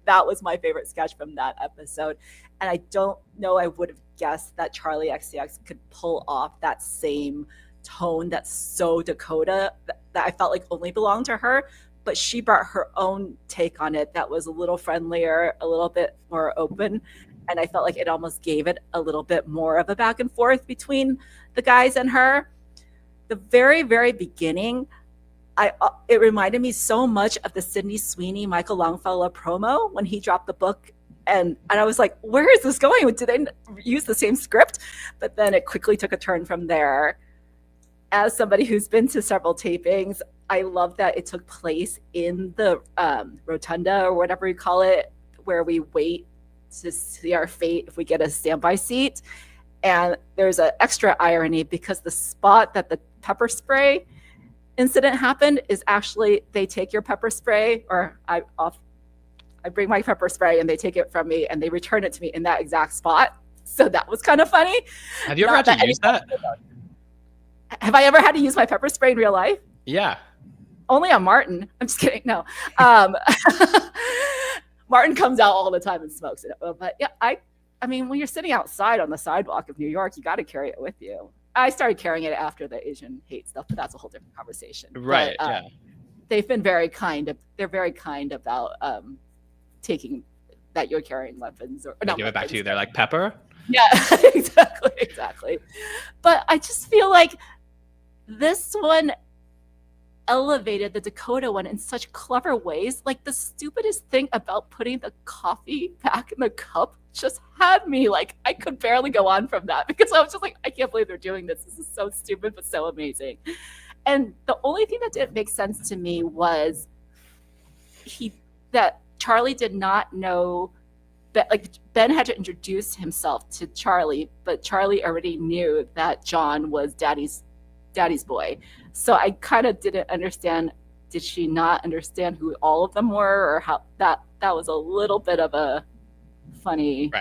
that was my favorite sketch from that episode. And I don't know, I would have guessed that Charli XCX could pull off that same tone that's so Dakota that I felt like only belonged to her, but she brought her own take on it that was a little friendlier, a little bit more open, and I felt like it almost gave it a little bit more of a back and forth between the guys and her. The very, very beginning, it reminded me so much of the Sydney Sweeney, Michael Longfellow promo when he dropped the book, and I was like, where is this going? Did they use the same script? But then it quickly took a turn from there. As somebody who's been to several tapings, I love that it took place in the rotunda or whatever you call it, where we wait to see our fate if we get a standby seat. And there's an extra irony because the spot that the pepper spray incident happened is actually, they take your pepper spray, or I bring my pepper spray and they take it from me and they return it to me in that exact spot. So that was kind of funny. Have you ever had to use that? Have I ever had to use my pepper spray in real life? Yeah. Only on Martin. I'm just kidding. No. Martin comes out all the time and smokes it. But yeah, I mean, when you're sitting outside on the sidewalk of New York, you got to carry it with you. I started carrying it after the Asian hate stuff, but that's a whole different conversation. Right. But, yeah. They've been very kind. They're very kind about taking that you're carrying weapons or They not give it back to weapons, you. They're like, Pepper? Yeah, exactly. But I just feel like this one elevated the Dakota one in such clever ways. Like the stupidest thing about putting the coffee back in the cup just had me like, I could barely go on from that because I was just like, I can't believe they're doing this. This is so stupid, but so amazing. And the only thing that didn't make sense to me was that Charlie did not know that, like, Ben had to introduce himself to Charlie, but Charlie already knew that Jon was daddy's boy. So I kind of didn't understand. Did she not understand who all of them were, or how that was a little bit of a funny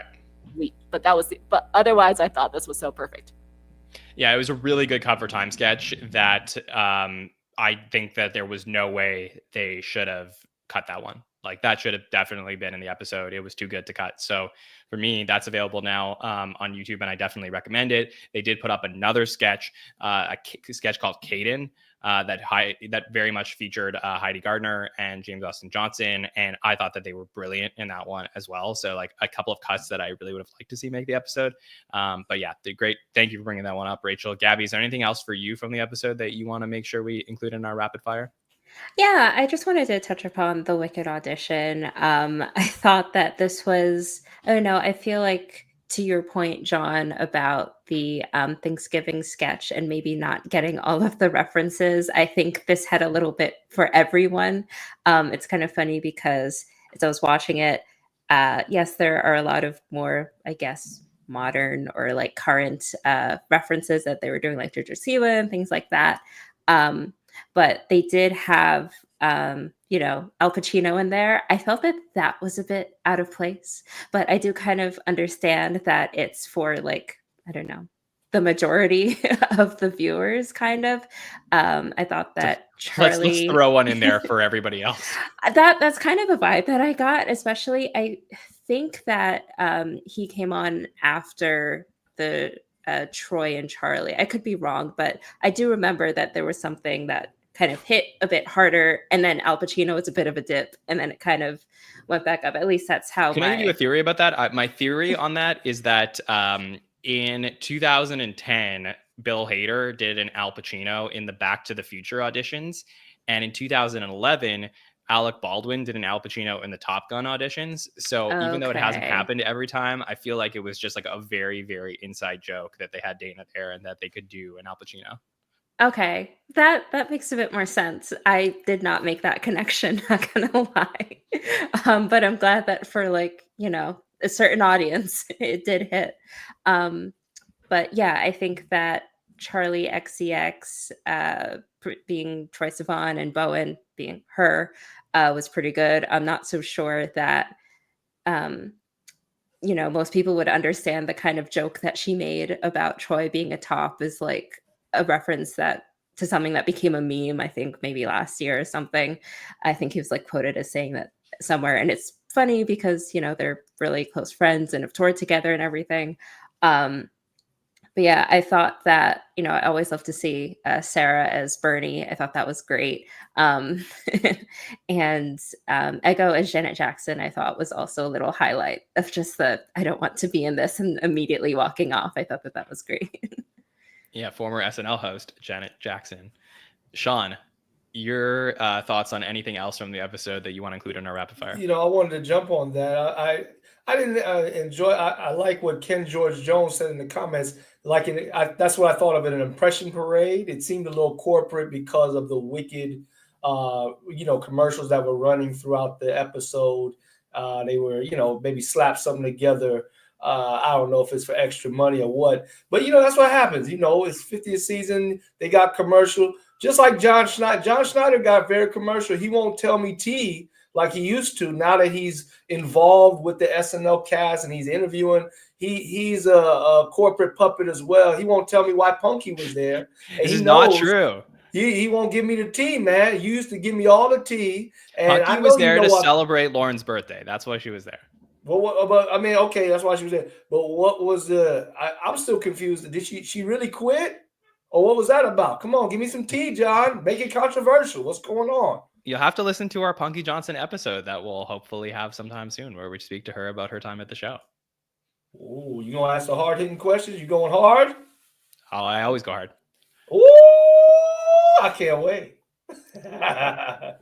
week? But but otherwise, I thought this was so perfect. Yeah, it was a really good cover time sketch that I think that there was no way they should have cut that one. Like that should have definitely been in the episode. It was too good to cut. So for me, that's available now on YouTube, and I definitely recommend it. They did put up another sketch, a sketch called Caden, that very much featured Heidi Gardner and James Austin Johnson, and I thought that they were brilliant in that one as well. So like a couple of cuts that I really would have liked to see make the episode. But yeah, they're great. Thank you for bringing that one up, Rachel. Gabby, is there anything else for you from the episode that you want to make sure we include in our rapid fire? Yeah, I just wanted to touch upon the Wicked audition. I thought that this was, I don't know, I feel like to your point, John, about the Thanksgiving sketch and maybe not getting all of the references, I think this had a little bit for everyone. It's kind of funny because as I was watching it, yes, there are a lot of more, I guess, modern or like current references that they were doing, like Georgia Siva and things like that. But they did have, Al Pacino in there. I felt that was a bit out of place, but I do kind of understand that it's for like, I don't know, the majority of the viewers kind of. I thought that Charlie... Let's throw one in there for everybody else. That's kind of a vibe that I got, especially I think that he came on after the Troye and Charlie. I could be wrong, but I do remember that there was something that kind of hit a bit harder, and then Al Pacino was a bit of a dip, and then it kind of went back up. At least that's how. Can I give you a theory about that? My theory on that is that in 2010, Bill Hader did an Al Pacino in the Back to the Future auditions, and in 2011. Alec Baldwin did an Al Pacino in the Top Gun auditions. So even though it hasn't happened every time, I feel like it was just like a very, very inside joke that they had Dana there and that they could do an Al Pacino. Okay, that makes a bit more sense. I did not make that connection, not gonna lie. But I'm glad that for like, a certain audience, it did hit. But yeah, I think that Charli XCX being Troye Sivan and Bowen being her was pretty good. I'm not so sure that most people would understand the kind of joke that she made about Troye being a top is like a reference that to something that became a meme, I think maybe last year or something. I think he was like quoted as saying that somewhere, and it's funny because they're really close friends and have toured together and everything. But yeah, I thought that, I always love to see Sarah as Bernie. I thought that was great. And Ego as Janet Jackson, I thought was also a little highlight of just I don't want to be in this and immediately walking off. I thought that was great. Yeah, former SNL host, Janet Jackson. Sean, your thoughts on anything else from the episode that you want to include in our rapid fire? I wanted to jump on that. I didn't enjoy. I like what Ken George Jones said in the comments. That's what I thought of it, an impression parade. It seemed a little corporate because of the wicked, commercials that were running throughout the episode. They were, maybe slap something together. I don't know if it's for extra money or what, but that's what happens. It's 50th season. They got commercial, just like Jon Schneider. Jon Schneider got very commercial. He won't tell me tea like he used to. Now that he's involved with the SNL cast and he's interviewing, he's a corporate puppet as well. He won't tell me why Punky was there. And This he is knows not true. He won't give me the tea, man. You used to give me all the tea. And Punky I know was there you know to what, celebrate Lauren's birthday. That's why she was there. but I mean, okay, that's why she was there. But what was I'm still confused. Did she really quit? Or what was that about? Come on, give me some tea, John. Make it controversial. What's going on? You'll have to listen to our Punky Johnson episode that we'll hopefully have sometime soon, where we speak to her about her time at the show. Ooh, you gonna ask the hard-hitting questions? You going hard? Oh, I always go hard. Ooh, I can't wait.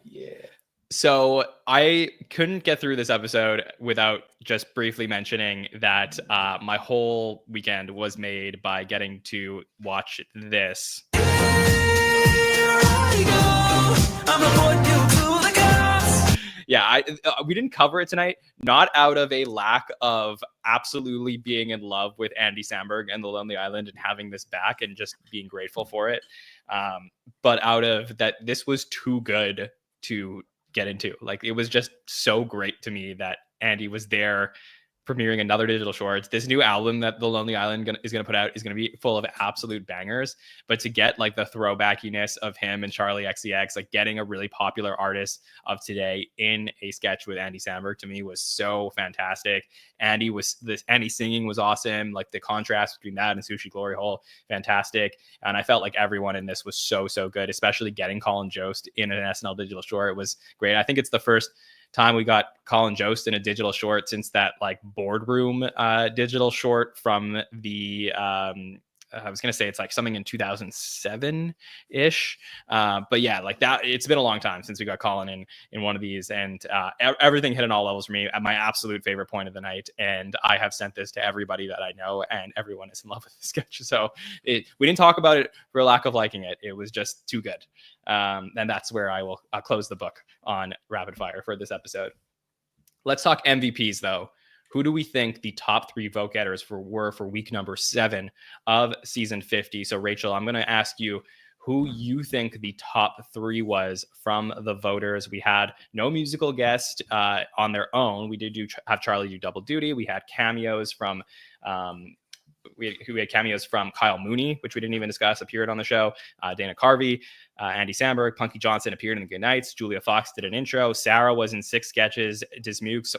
Yeah. So I couldn't get through this episode without just briefly mentioning that my whole weekend was made by getting to watch this. Yeah, we didn't cover it tonight, not out of a lack of absolutely being in love with Andy Samberg and The Lonely Island and having this back and just being grateful for it, but out of that this was too good to get into. Like, it was just so great to me that Andy was there premiering another digital shorts. This new album that The Lonely Island is going to put out is going to be full of absolute bangers, but to get like the throwbackiness of him and Charli XCX, like getting a really popular artist of today in a sketch with Andy Samberg, to me was so fantastic. Andy singing was awesome. Like the contrast between that and Sushi Glory Hole, fantastic. And I felt like everyone in this was so good, especially getting Colin Jost in an SNL digital short. It was great. I think it's the first time we got Colin Jost in a digital short since that like boardroom digital short from the I was gonna say it's like something in 2007-ish, but yeah, like that. It's been a long time since we got Colin in one of these, and everything hit on all levels for me. At my absolute favorite point of the night, and I have sent this to everybody that I know, and everyone is in love with the sketch. So we didn't talk about it for lack of liking it. It was just too good, and that's where I'll close the book on rapid fire for this episode. Let's talk MVPs though. Who do we think the top 3 vote getters were for week number 7 of season 50? So Rachel, I'm going to ask you who you think the top 3 was from the voters. We had no musical guest on their own. We did have Charli do double duty. We had cameos from we had cameos from Kyle Mooney, which we didn't even discuss, appeared on the show. Dana Carvey, Andy Samberg, Punky Johnson appeared in the Good Nights. Julia Fox did an intro. Sarah was in 6 sketches. Dismukes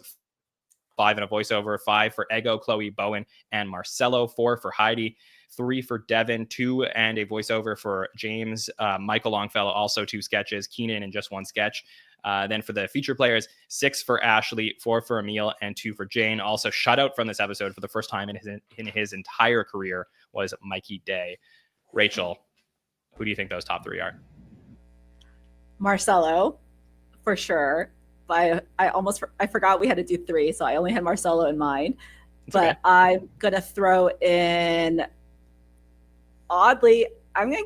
5 in a voiceover, 5 for Ego, Chloe, Bowen, and Marcelo, 4 for Heidi, 3 for Devin, 2 and a voiceover for James, Michael Longfellow, also 2 sketches, Keenan in just 1 sketch. Then for the feature players, 6 for Ashley, 4 for Emil, and 2 for Jane. Also shut out from this episode for the first time in his entire career was Mikey Day. Rachel, who do you think those top 3 are? Marcelo, for sure. I forgot we had to do 3, so I only had Marcelo in mind. But okay. I'm gonna throw in, oddly, I'm gonna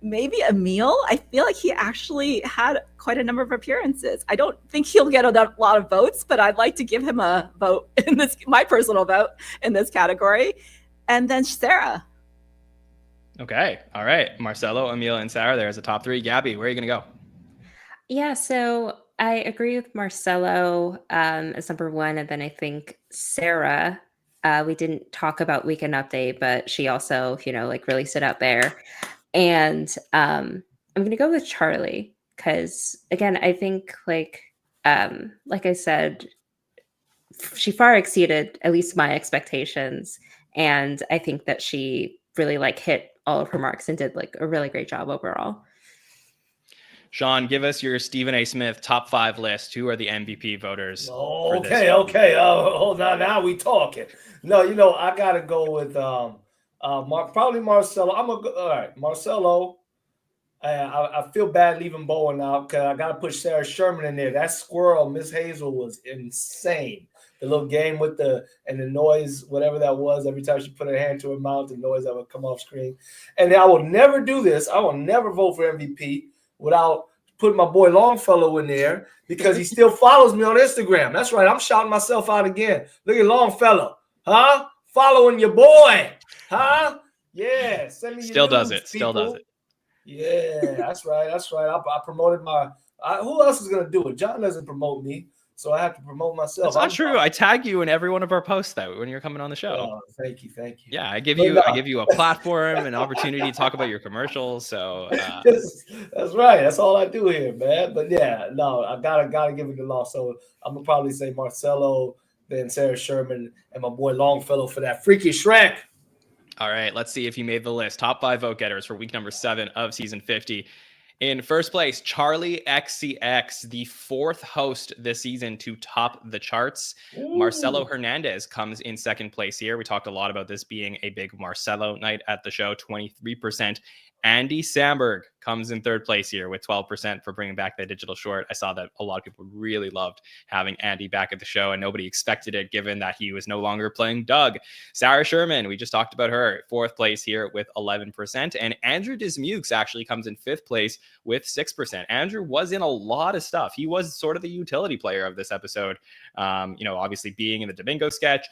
maybe Emil. I feel like he actually had quite a number of appearances. I don't think he'll get a lot of votes, but I'd like to give him a vote in this, my personal vote in this category. And then Sarah. Okay, all right, Marcelo, Emil, and Sarah. There's a top 3. Gabby, where are you gonna go? Yeah, so I agree with Marcelo as number 1, and then I think Sarah. We didn't talk about Weekend Update, but she also, like really stood out there. And I'm gonna go with Charli because, again, I think like I said, she far exceeded at least my expectations, and I think that she really like hit all of her marks and did like a really great job overall. Sean, give us your Stephen A. Smith top 5 list. Who are the MVP voters? Okay. Oh, now we talking. No, I gotta go with probably Marcelo. I'm gonna go. All right, Marcelo. I feel bad leaving Bowen out because I gotta put Sarah Sherman in there. That squirrel, Miss Hazel, was insane. The little game with the noise, whatever that was, every time she put her hand to her mouth, the noise that would come off screen. And I will never do this. I will never vote for MVP without putting my boy Longfellow in there because he still follows me on Instagram. That's right. I'm shouting myself out again. Look at Longfellow. Huh? Following your boy. Huh? Yeah. Send me Still your does news, it. Still people. does it. Yeah, that's right. I promoted I who else is going to do it? John doesn't promote me. so I have to promote myself. That's not true. I tag you in every one of our posts though when you're coming on the show. Thank you. Yeah, I give you a platform, an opportunity to talk about your commercials. So that's right. That's all I do here, man. But yeah, no, I gotta give it the law. So I'm gonna probably say Marcelo, then Sarah Sherman, and my boy Longfellow for that freaky Shrek. All right, let's see if he made the list. Top 5 vote getters for week number 7 of season 50. In first place, Charli XCX, the 4th host this season to top the charts. Ooh. Marcelo Hernandez comes in second place here. We talked a lot about this being a big Marcelo night at the show, 23%. Andy Samberg comes in third place here with 12% for bringing back the digital short. I saw that a lot of people really loved having Andy back at the show, and nobody expected it given that he was no longer playing Doug. Sarah Sherman, we just talked about her, 4th place here with 11%. And Andrew Dismukes actually comes in 5th place with 6%. Andrew was in a lot of stuff. He was sort of the utility player of this episode, obviously being in the Domingo sketch,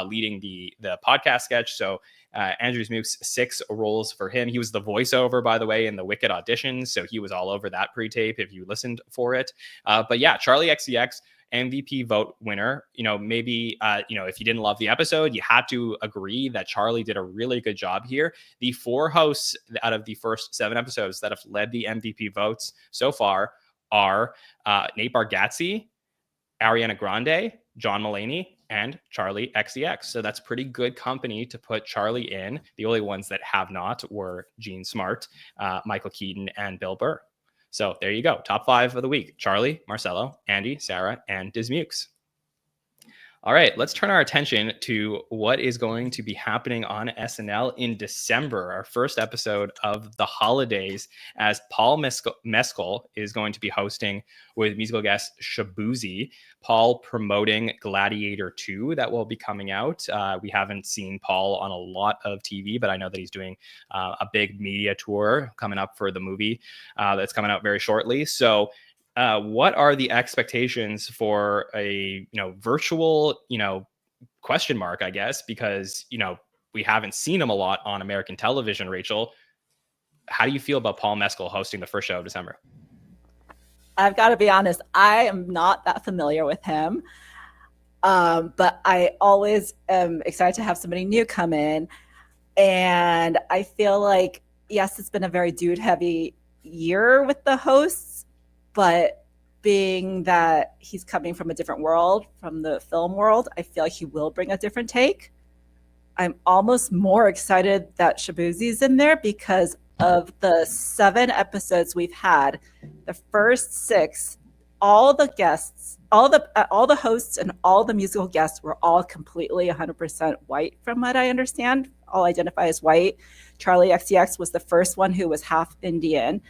leading the podcast sketch. So Andrew Dismukes, 6 roles for him. He was the voiceover, by the way, in the Wicked auditions. So he was all over that pre-tape if you listened for it. But yeah, Charli XCX, MVP vote winner. Maybe, if you didn't love the episode, you had to agree that Charli did a really good job here. The 4 hosts out of the first 7 episodes that have led the MVP votes so far are Nate Bargatze, Ariana Grande, John Mulaney, and Charli XCX. So that's pretty good company to put Charli in. The only ones that have not were Gene Smart, Michael Keaton, and Bill Burr. So there you go. Top 5 of the week. Charli, Marcelo, Andy, Sarah, and Dismukes. All right, let's turn our attention to what is going to be happening on SNL in December, our first episode of the holidays, as Paul Mescal is going to be hosting with musical guest Shaboozey. Paul promoting Gladiator 2 that will be coming out. We haven't seen Paul on a lot of TV, but I know that he's doing a big media tour coming up for the movie that's coming out very shortly. So what are the expectations for a virtual question mark, I guess, because we haven't seen him a lot on American television. Rachel, how do you feel about Paul Mescal hosting the first show of December? I've got to be honest, I am not that familiar with him, but I always am excited to have somebody new come in, and I feel like, yes, it's been a very dude heavy year with the hosts, but being that he's coming from a different world, from the film world, I feel like he will bring a different take. I'm almost more excited that Shaboozey's in there because of the 7 episodes we've had. The first 6, all the guests, all the hosts and all the musical guests were all completely 100% white from what I understand, all identify as white. Charli XCX was the first one who was half Indian.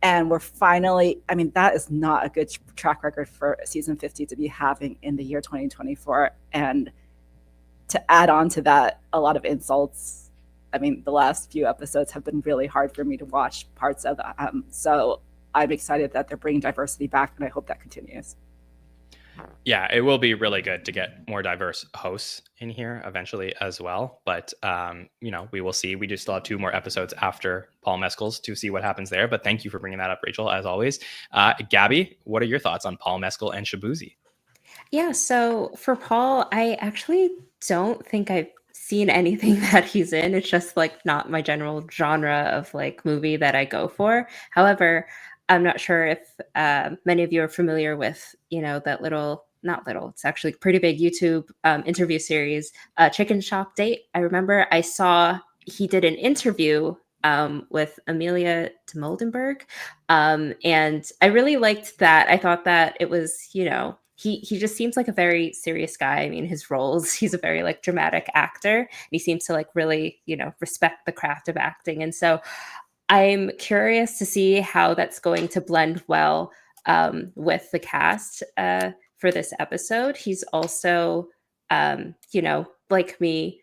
And we're finally, that is not a good track record for season 50 to be having in the year 2024. And to add on to that, a lot of insults. The last few episodes have been really hard for me to watch parts of them. So I'm excited that they're bringing diversity back, and I hope that continues. Yeah, it will be really good to get more diverse hosts in here eventually as well. But, we will see. We just still have 2 more episodes after Paul Mescal's to see what happens there. But thank you for bringing that up, Rachel, as always. Gabby, what are your thoughts on Paul Mescal and Shaboozey? Yeah, so for Paul, I actually don't think I've seen anything that he's in. It's just not my general genre of movie that I go for. I'm not sure if many of you are familiar with, that it's actually a pretty big YouTube interview series, Chicken Shop Date. I remember I saw he did an interview with Amelia de Moldenberg. And I really liked that. I thought that it was, he just seems like a very serious guy. His roles, he's a very dramatic actor. And he seems to really, respect the craft of acting. And so I'm curious to see how that's going to blend well with the cast for this episode. He's also, like me,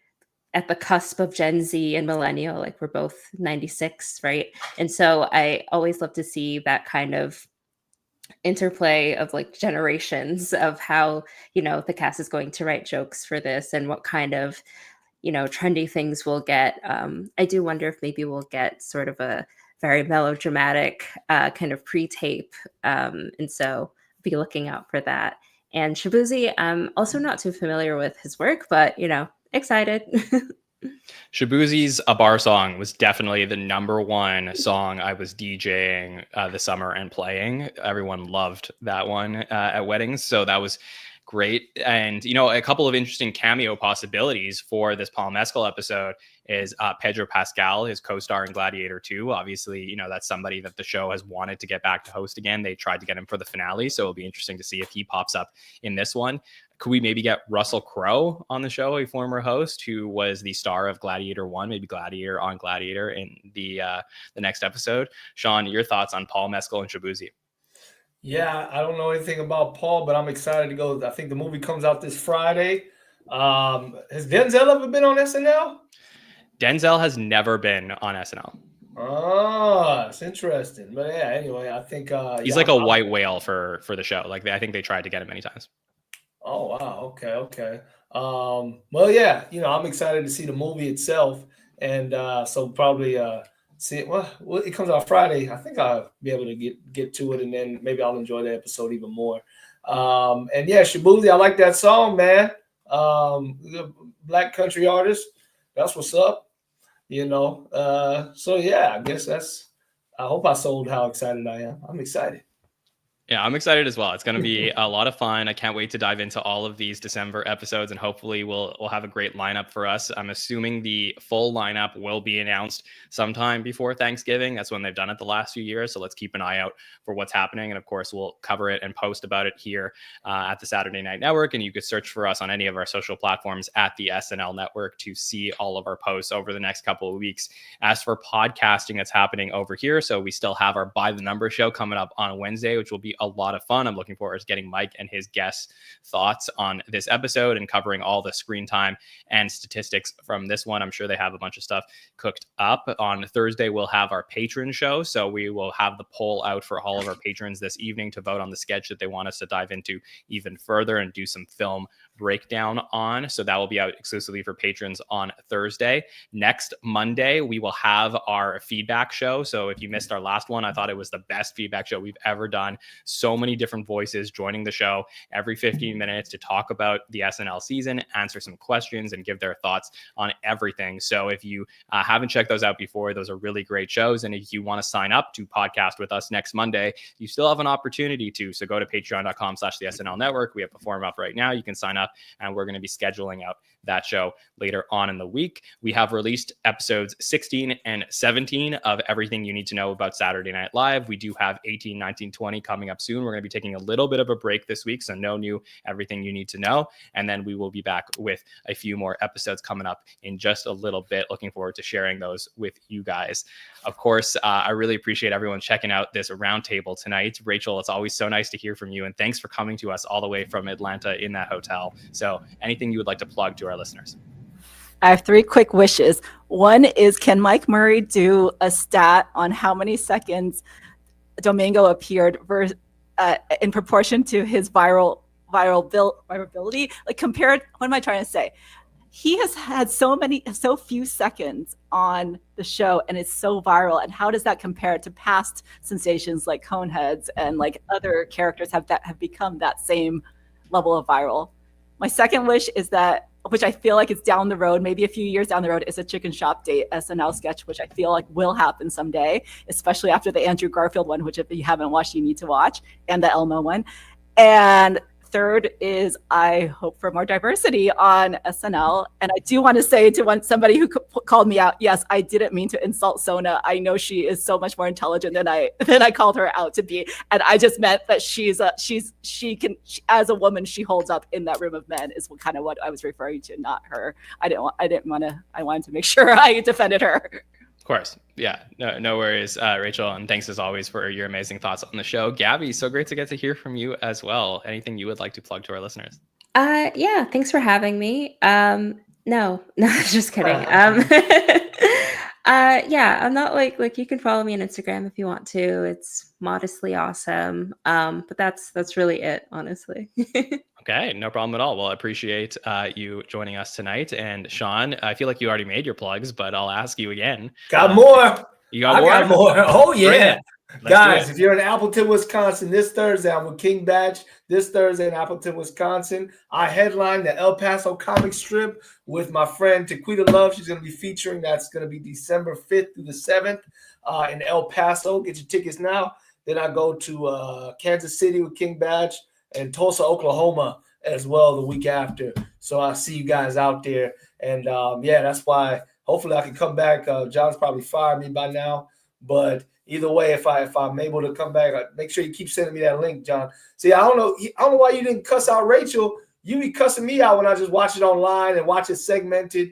at the cusp of Gen Z and millennial. We're both 96, right? And so I always love to see that kind of interplay of generations of how, the cast is going to write jokes for this and what kind of trendy things we'll get. I do wonder if maybe we'll get sort of a very melodramatic kind of pre-tape. And so be looking out for that. And Shabuzi, I'm also not too familiar with his work, but excited. Shabuzi's A Bar Song was definitely the #1 song I was DJing this summer and playing. Everyone loved that one at weddings, so that was great. And a couple of interesting cameo possibilities for this Paul Mescal episode is Pedro Pascal, his co-star in Gladiator 2. Obviously, that's somebody that the show has wanted to get back to host again. They tried to get him for the finale, so it'll be interesting to see if he pops up in this one. Could we maybe get Russell Crowe on the show, a former host who was the star of Gladiator 1, maybe Gladiator on Gladiator in the next episode? Sean, your thoughts on Paul Mescal and Shabuzi? Yeah, I don't know anything about Paul, but I'm excited to go. I think the movie comes out this Friday. Has Denzel ever been on SNL? Denzel has never been on SNL. Oh, it's interesting. But yeah, anyway, I think he's like a white whale for the show. Like I think they tried to get him many times. Oh wow, okay. Well, yeah, I'm excited to see the movie itself, and so probably see it. Well, it comes out Friday. I think I'll be able to get to it, and then maybe I'll enjoy the episode even more. And yeah, Shabuzi, I like that song, man. Black country artist. That's what's up. So yeah, I guess I hope I sold how excited I am. I'm excited. Yeah, I'm excited as well. It's going to be a lot of fun. I can't wait to dive into all of these December episodes, and hopefully we'll have a great lineup for us. I'm assuming the full lineup will be announced sometime before Thanksgiving. That's when they've done it the last few years. So let's keep an eye out for what's happening. And of course, we'll cover it and post about it here at the Saturday Night Network. And you could search for us on any of our social platforms at the SNL Network to see all of our posts over the next couple of weeks. As for podcasting that's happening over here, so we still have our By the Number show coming up on Wednesday, which will be a lot of fun. I'm looking forward to getting Mike and his guests' thoughts on this episode and covering all the screen time and statistics from this one. I'm sure they have a bunch of stuff cooked up. On Thursday, we'll have our patron show. So we will have the poll out for all of our patrons this evening to vote on the sketch that they want us to dive into even further and do some film breakdown on. So that will be out exclusively for patrons on Thursday. Next Monday, we will have our feedback show. So if you missed our last one, I thought it was the best feedback show we've ever done. So many different voices joining the show every 15 minutes to talk about the SNL season, answer some questions, and give their thoughts on everything. So if you haven't checked those out before, those are really great shows. And if you want to sign up to podcast with us next Monday, you still have an opportunity to. So go to patreon.com/the SNL Network. We have a form up right now. You can sign up, and we're going to be scheduling out that show later on in the week. We have released episodes 16 and 17 of Everything You Need to Know About Saturday Night Live. We do have 18, 19, 20 coming up soon. We're going to be taking a little bit of a break this week, so no new Everything You Need to Know. And then we will be back with a few more episodes coming up in just a little bit. Looking forward to sharing those with you guys. Of course, I really appreciate everyone checking out this roundtable tonight. Rachel, it's always so nice to hear from you, and thanks for coming to us all the way from Atlanta in that hotel. So anything you would like to plug to our listeners? I have 3 quick wishes. One is, can Mike Murray do a stat on how many seconds Domingo appeared in proportion to his virality? Like compared, what am I trying to say? He has had so few seconds on the show, and it's so viral. And how does that compare to past sensations like Coneheads and like other characters have become that same level of viral? My second wish is that, which I feel like is down the road, maybe a few years down the road, is a Chicken Shop Date SNL sketch, which I feel like will happen someday, especially after the Andrew Garfield one, which if you haven't watched, you need to watch, and the Elmo one. And third is I hope for more diversity on SNL. And I do want to say to somebody who called me out, yes, I didn't mean to insult Sona. I know she is so much more intelligent than I called her out to be. And I just meant that she can, as a woman, she holds up in that room of men is kind of what I was referring to, not her. I wanted to make sure I defended her. Of course. Yeah, no worries, Rachel. And thanks as always for your amazing thoughts on the show. Gabby, so great to get to hear from you as well. Anything you would like to plug to our listeners? Yeah, thanks for having me. No, just kidding. Yeah, I'm not like you can follow me on Instagram if you want to. It's modestly awesome. But that's really it, honestly. Okay, no problem at all. Well, I appreciate you joining us tonight. And Sean, I feel like you already made your plugs, but I'll ask you again. Got more. You got more? I got more. Oh, yeah. Guys, if you're in Appleton, Wisconsin, this Thursday, I'm with King Batch. This Thursday in Appleton, Wisconsin, I headline the El Paso comic strip with my friend Tequita Love. She's going to be featuring. That's going to be December 5th through the 7th in El Paso. Get your tickets now. Then I go to Kansas City with King Batch and Tulsa, Oklahoma as well the week after. So I'll see you guys out there. And yeah, that's why hopefully I can come back. John's probably fired me by now, but either way, if I'm able to come back, make sure you keep sending me that link, John. See, I don't know why you didn't cuss out Rachel. You be cussing me out when I just watch it online and watch it segmented.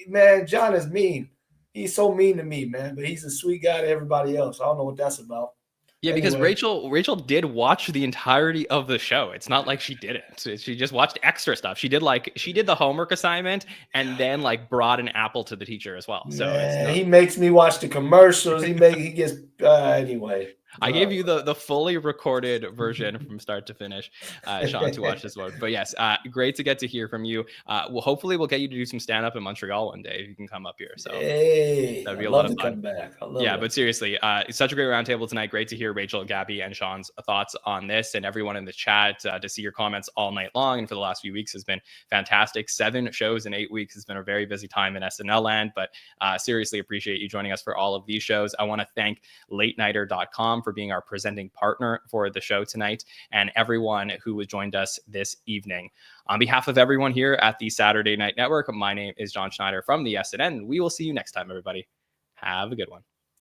Man, John is mean. He's so mean to me, man. But he's a sweet guy to everybody else. I don't know what that's about. Yeah, Anyway. because Rachel did watch the entirety of the show. It's not like she didn't. She just watched extra stuff. She did the homework assignment and then like brought an apple to the teacher as well. So he makes me watch the commercials. He gets anyway. I gave you the fully recorded version from start to finish, Sean, to watch this one. But yes, great to get to hear from you. Hopefully we'll get you to do some stand up in Montreal one day if you can come up here. So that'd be a lot of fun. But seriously, it's such a great roundtable tonight. Great to hear Rachel, Gabby, and Sean's thoughts on this, and everyone in the chat. To see your comments all night long and for the last few weeks has been fantastic. 7 shows in 8 weeks has been a very busy time in SNL land, but seriously appreciate you joining us for all of these shows. I want to thank latenighter.com for being our presenting partner for the show tonight, and everyone who has joined us this evening. On behalf of everyone here at the Saturday Night Network, my name is Jon Schneider from the SNN. We will see you next time, everybody. Have a good one.